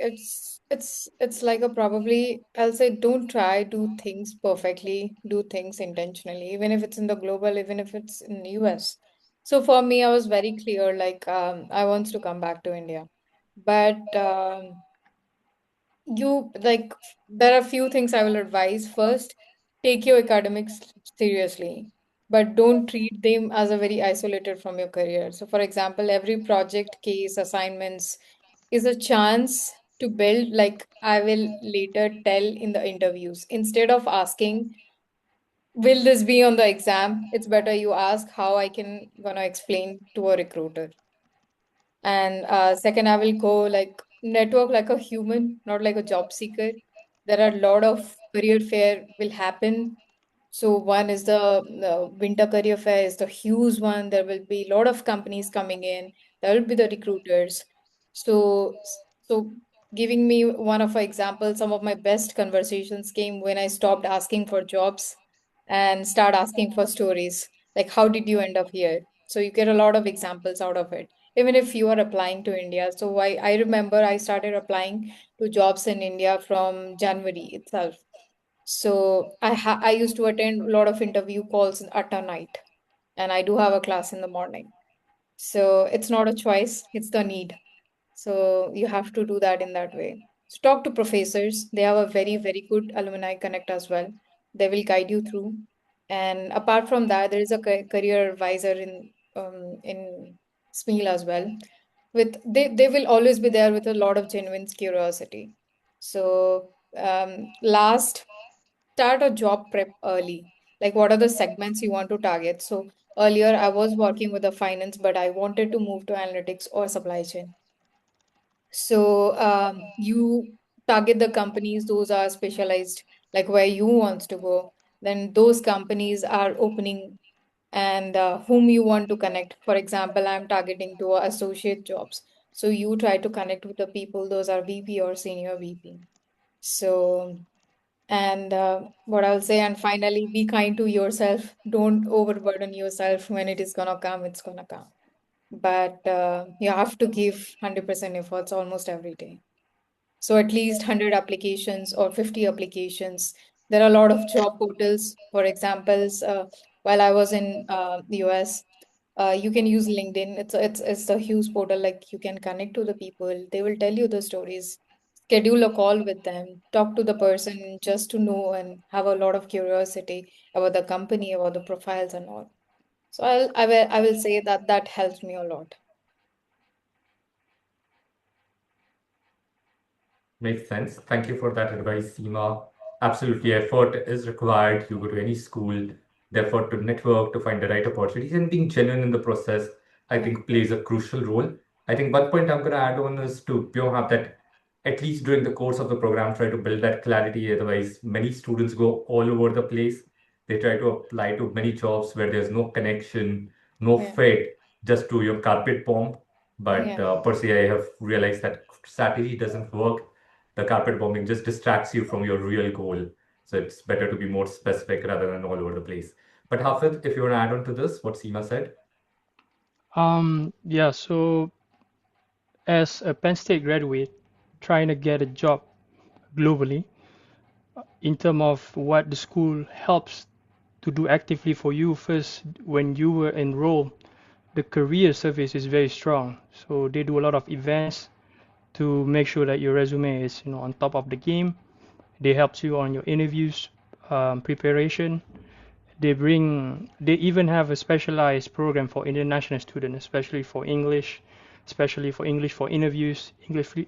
it's like a probably I'll say don't try do things perfectly, do things intentionally, even if it's in the global, even if it's in the US. So for me, I was very clear, like I want to come back to India. But you like there are a few things I will advise. First, take your academics seriously, but don't treat them as a very isolated from your career. So for example, every project, case, assignments is a chance to build, like I will later tell in the interviews. Instead of asking, will this be on the exam? It's better you ask how I can gonna explain to a recruiter. And second, I will go like network like a human, not like a job seeker. There are a lot of career fair will happen. So one is the winter career fair is the huge one. There will be a lot of companies coming in. There will be the recruiters. So giving me one of my examples, some of my best conversations came when I stopped asking for jobs and start asking for stories. Like how did you end up here? So you get a lot of examples out of it even if you are applying to India. So I remember I started applying to jobs in India from January itself. So I used to attend a lot of interview calls at a night, and I do have a class in the morning. So it's not a choice, it's the need. So you have to do that in that way. So talk to professors. They have a very, very good alumni connect as well. They will guide you through. And apart from that, there is a career advisor in Smeal as well. They will always be there with a lot of genuine curiosity. So last, start a job prep early. Like what are the segments you want to target? So earlier I was working with the finance, but I wanted to move to analytics or supply chain. So you target the companies, those are specialized, like where you wants to go. Then those companies are opening and whom you want to connect. For example, I'm targeting to associate jobs. So you try to connect with the people, those are VP or senior VP. So, and what I'll say, and finally, be kind to yourself. Don't overburden yourself. When it is gonna come, it's gonna come. But you have to give 100% efforts almost every day. So at least 100 applications or 50 applications. There are a lot of job portals. For examples, while I was in the US, you can use LinkedIn. It's a huge portal. Like you can connect to the people. They will tell you the stories. Schedule a call with them. Talk to the person just to know and have a lot of curiosity about the company, about the profiles and all. So I will say that that helps me a lot. Makes sense. Thank you for that advice, Seema. Absolutely, effort is required. You go to any school, the effort to network, to find the right opportunities, and being genuine in the process, I Yeah, think plays a crucial role. I think one point I'm going to add on is to have that, at least during the course of the program, try to build that clarity. Otherwise, many students go all over the place. They try to apply to many jobs where there's no connection, no yeah, fit, just to your carpet bomb. But yeah. per se, I have realized that strategy doesn't work. The carpet bombing just distracts you from your real goal. So it's better to be more specific rather than all over the place. But Hafid, if you want to add on to this, what Seema said, Yeah, so as a Penn State graduate trying to get a job globally, in terms of what the school helps to do actively for you, first, when you were enrolled, the career service is very strong. So they do a lot of events to make sure that your resume is, on top of the game. They help you on your interviews preparation. They even have a specialized program for international students, especially for English for interviews,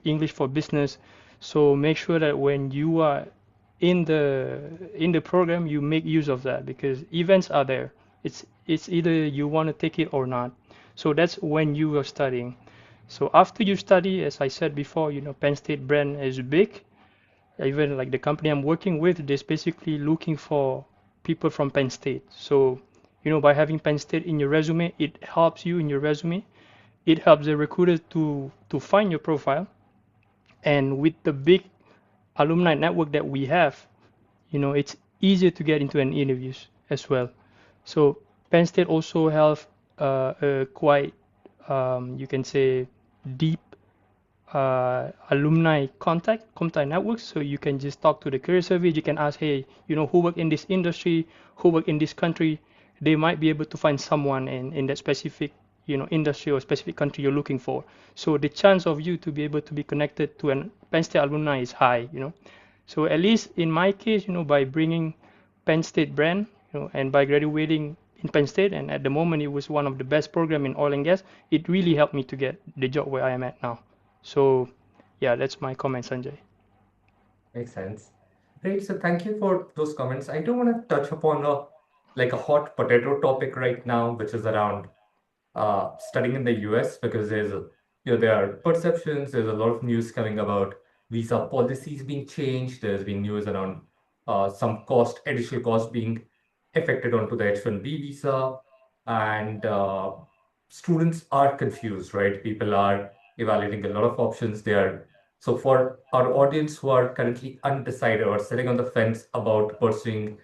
English for business. So make sure that when you are in the program, you make use of that because events are there. It's either you want to take it or not. So that's when you are studying. So after you study, as I said before, Penn State brand is big. Even like the company I'm working with, they're basically looking for people from Penn State. So, by having Penn State in your resume, it helps you in your resume. It helps the recruiter to find your profile. And with the big alumni network that we have, it's easier to get into an interviews as well. So Penn State also have a quite, you can say, deep alumni contact networks. So you can just talk to the career service. You can ask, hey, who work in this industry, who work in this country. They might be able to find someone in that specific industry or specific country you're looking for. So the chance of you to be able to be connected to an Penn State alumni is high. So at least in my case, by bringing Penn State brand, and by graduating in Penn State, and at the moment it was one of the best program in oil and gas, it really helped me to get the job where I am at now. So yeah, that's my comment, Sanjay. makes sense. Great. So thank you for those comments. I do want to touch upon a hot potato topic right now, which is around studying in the US because there are perceptions, there's a lot of news coming about visa policies being changed. There's been news around some additional cost being affected onto the H-1B visa, and students are confused, right? People are evaluating a lot of options. So for our audience who are currently undecided or sitting on the fence about pursuing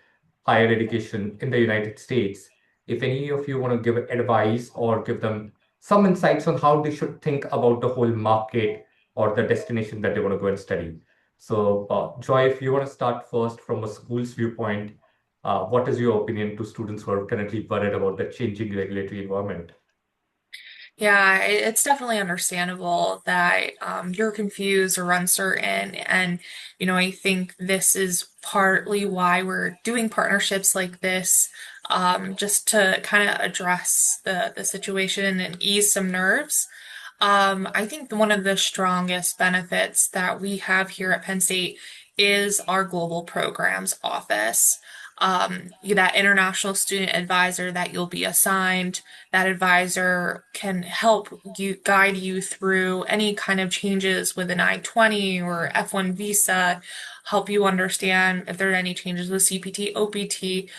higher education in the United States, if any of you want to give advice or give them some insights on how they should think about the whole market or the destination that they want to go and study. So, Joy, if you want to start first from a school's viewpoint, what is your opinion to students who are currently worried about the changing regulatory environment? Yeah, it's definitely understandable that you're confused or uncertain. And, I think this is partly why we're doing partnerships like this, just to kind of address the situation and ease some nerves. I think one of the strongest benefits that we have here at Penn State is our global programs office. That international student advisor that you'll be assigned, that advisor can help you guide you through any kind of changes with an I-20 or F1 visa, help you understand if there are any changes with CPT, OPT.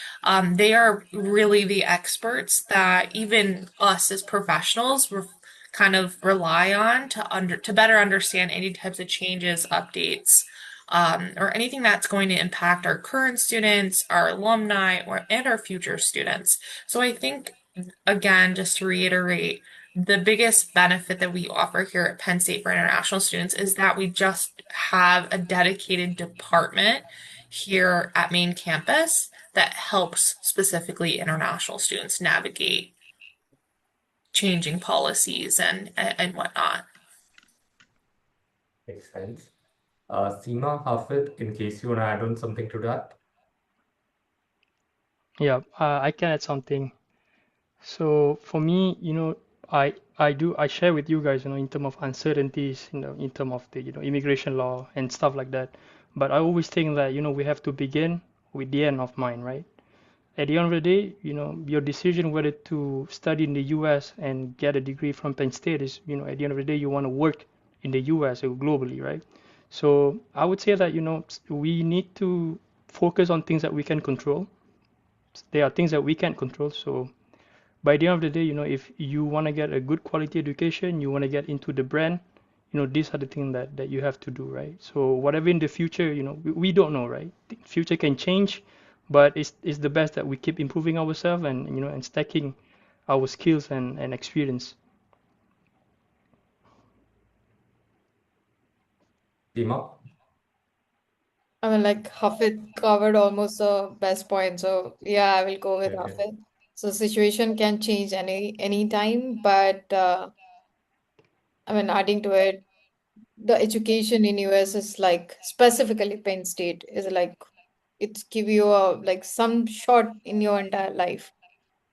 They are really the experts that even us as professionals kind of rely on to better understand any types of changes, updates, or anything that's going to impact our current students, our alumni, and our future students. So I think, again, just to reiterate, the biggest benefit that we offer here at Penn State for international students is that we just have a dedicated department here at main campus that helps specifically international students navigate changing policies and whatnot. Makes sense. Seema, Hafid, in case you want to add on something to that. Yeah, I can add something. So for me, I share with you guys, in terms of uncertainties, in terms of the, immigration law and stuff like that. But I always think that, we have to begin with the end of mind, right? At the end of the day, your decision whether to study in the US and get a degree from Penn State is, at the end of the day, you want to work in the US or globally, right? So I would say that, we need to focus on things that we can control. There are things that we can't control. So by the end of the day, if you want to get a good quality education, you want to get into the brand, these are the things that you have to do, right? So whatever in the future, we don't know, right? The future can change, but it's the best that we keep improving ourselves and, and stacking our skills and experience. Seema? I mean, like Hafid covered almost the best point. So yeah, I will go with Okay. Hafid. So situation can change any time, but I mean, adding to it, the education in US is like specifically Penn State is like it's give you a like some shot in your entire life.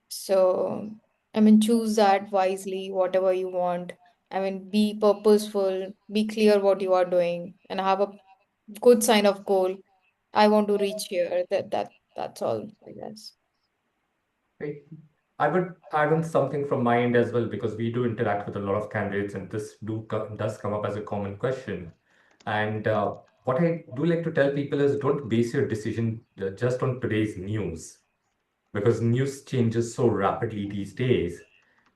So I mean, choose that wisely, whatever you want. I mean, be purposeful, be clear what you are doing, and have a good sign of goal. I want to reach here. That's all, I guess. Great. I would add on something from my end as well because we do interact with a lot of candidates, and this does come up as a common question. And what I do like to tell people is don't base your decision just on today's news because news changes so rapidly these days.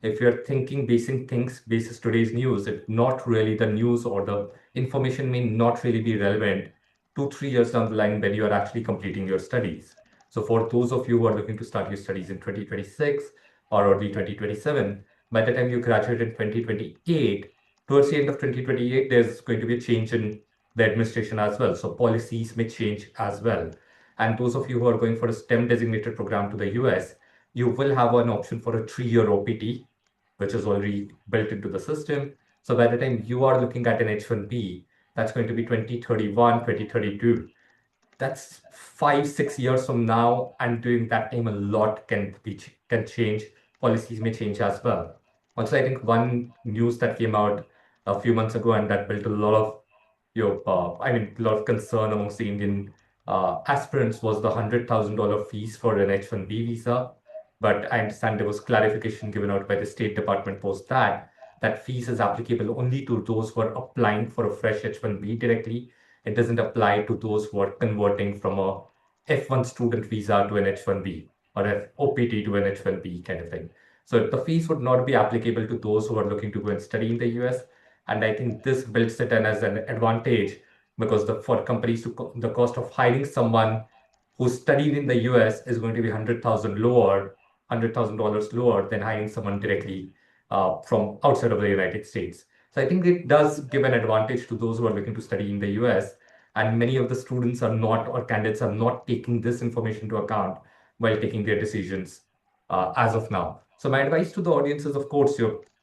If you're thinking basing things basis today's news, if not really the news or the information may not really be relevant 2, 3 years down the line when you are actually completing your studies. So for those of you who are looking to start your studies in 2026 or early 2027, by the time you graduate in 2028, towards the end of 2028, there's going to be a change in the administration as well. So policies may change as well. And those of you who are going for a STEM designated program to the US, you will have an option for a 3 year OPT, which is already built into the system. So by the time you are looking at an H1B, that's going to be 2031, 2032. That's 5, 6 years from now, and during that time, a lot can change. Policies may change as well. Also, I think one news that came out a few months ago and that built a lot of a lot of concern amongst the Indian aspirants was the $100,000 fees for an H1B visa. But I understand there was clarification given out by the State Department post that fees is applicable only to those who are applying for a fresh H1B directly. It doesn't apply to those who are converting from a F1 student visa to an H1B or F OPT to an H1B kind of thing. So the fees would not be applicable to those who are looking to go and study in the US. And I think this builds it in as an advantage because for companies the cost of hiring someone who studied in the US is going to be 100,000 lower, $100,000 lower than hiring someone directly from outside of the United States. So I think it does give an advantage to those who are looking to study in the US. And many of the students are not, or candidates are not taking this information into account while taking their decisions as of now. So my advice to the audience is, of course,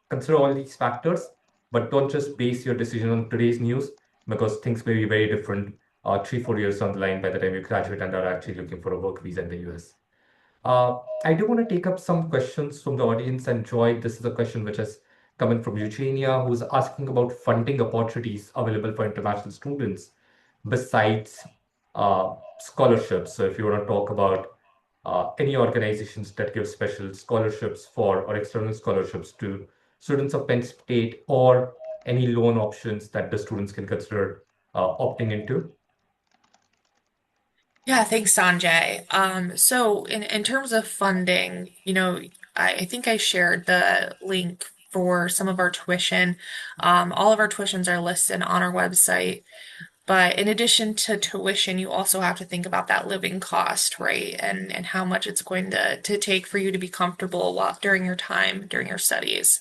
consider all these factors, but don't just base your decision on today's news because things may be very different 3, 4 years down the line by the time you graduate and are actually looking for a work visa in the US. I do want to take up some questions from the audience and Joy. This is a question which has come in from Eugenia, who's asking about funding opportunities available for international students besides scholarships. So if you want to talk about any organizations that give special scholarships for or external scholarships to students of Penn State or any loan options that the students can consider opting into. Yeah, thanks, Sanjay. So in terms of funding, I think I shared the link for some of our tuition. All of our tuitions are listed on our website. But in addition to tuition, you also have to think about that living cost, right? And how much it's going to take for you to be comfortable while during your time, during your studies.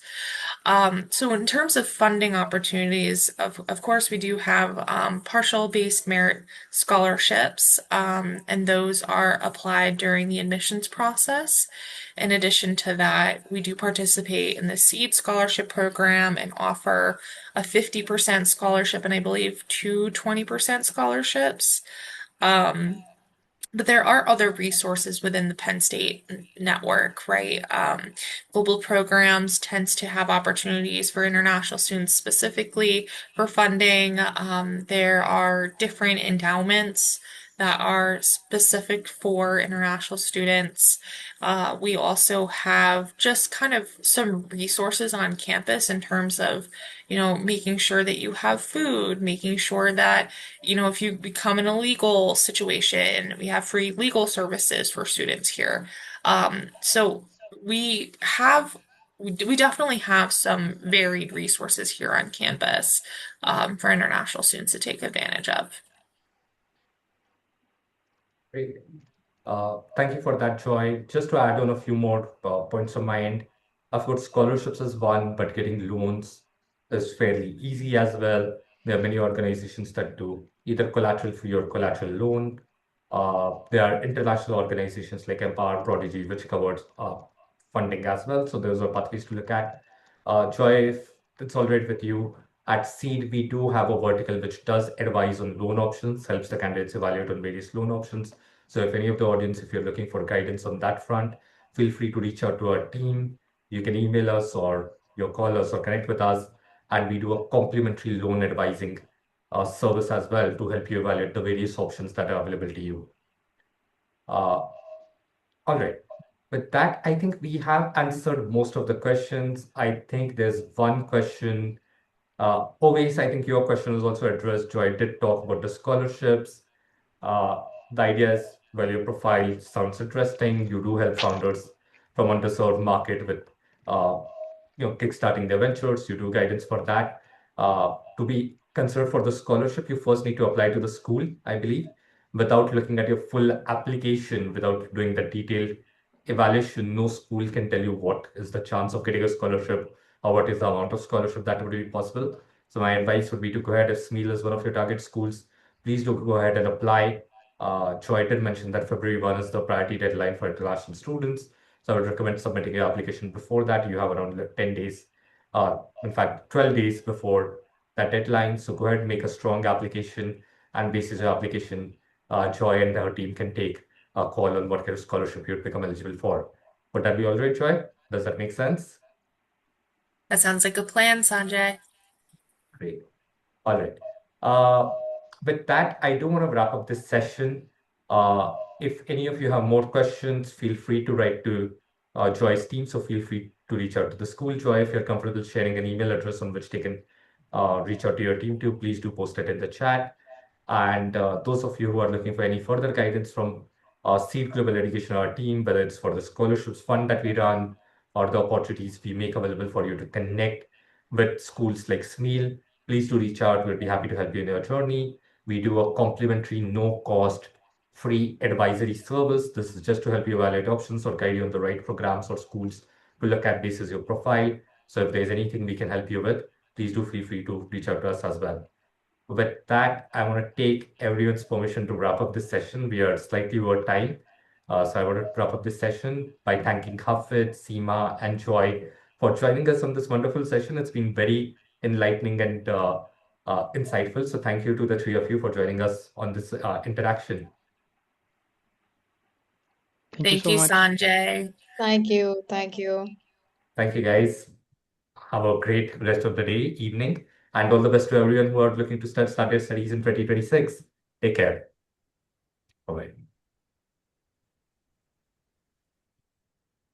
So in terms of funding opportunities, of course, we do have partial based merit scholarships, and those are applied during the admissions process. In addition to that, we do participate in the SEED scholarship program and offer a 50% scholarship and I believe two 20% scholarships. But there are other resources within the Penn State network, right? Global programs tends to have opportunities for international students specifically for funding. There are different endowments that are specific for international students. We also have just kind of some resources on campus in terms of, making sure that you have food, making sure that, if you become in a legal situation, we have free legal services for students here. So we definitely have some varied resources here on campus for international students to take advantage of. Great. Thank you for that, Joy. Just to add on a few more points on my end. Of course, scholarships is one, but getting loans is fairly easy as well. There are many organizations that do either collateral free or collateral loan. There are international organizations like Empower Prodigy, which covers funding as well. So those are pathways to look at. Joy, if it's all right with you, at Seed, we do have a vertical which does advise on loan options, helps the candidates evaluate on various loan options. So if any of the audience, if you're looking for guidance on that front, feel free to reach out to our team. You can email us or you call us or connect with us, and we do a complimentary loan advising service as well to help you evaluate the various options that are available to you. All right. With that, I think we have answered most of the questions. I think there's one question. Always, I think your question was also addressed. Joy did talk about the scholarships. The idea is, well, your profile sounds interesting. You do help founders from underserved market with, uh, kickstarting their ventures. You do guidance for that. To be considered for the scholarship, you first need to apply to the school, I believe, without looking at your full application, without doing the detailed evaluation. No school can tell you what is the chance of getting a scholarship or what is the amount of scholarship that would be possible. So my advice would be to go ahead if Smeal is one of your target schools. Please do go ahead and apply. Joy did mention that February 1 is the priority deadline for international students. So I would recommend submitting your application before that. You have around 10 days, in fact, 12 days before that deadline. So go ahead and make a strong application. And basis your application, Joy and her team can take a call on what kind of scholarship you'd become eligible for. Would that be all right, Joy? Does that make sense? That sounds like a plan, Sanjay. Great. All right. Uh, with that, I do want to wrap up this session. If any of you have more questions, feel free to write to Joy's team. So feel free to reach out to the school, Joy. If you're comfortable sharing an email address on which they can reach out to your team to, please do post it in the chat. And those of you who are looking for any further guidance from Seed Global Education, our team, whether it's for the scholarships fund that we run or the opportunities we make available for you to connect with schools like Smeal, please do reach out. We'll be happy to help you in your journey. We do a complimentary, no cost, free advisory service. This is just to help you evaluate options or guide you on the right programs or schools to look at basis your profile. So if there's anything we can help you with, please do feel free to reach out to us as well. With that, I want to take everyone's permission to wrap up this session. We are slightly over time. So I want to wrap up this session by thanking Hafid, Seema, and Joy for joining us on this wonderful session. It's been very enlightening and insightful. So thank you to the three of you for joining us on this interaction. Thank you Thank so you, much. Sanjay. Thank you. Thank you. Thank you, guys. Have a great rest of the day, evening, and all the best to everyone who are looking to start their studies in 2026. Take care. Bye-bye.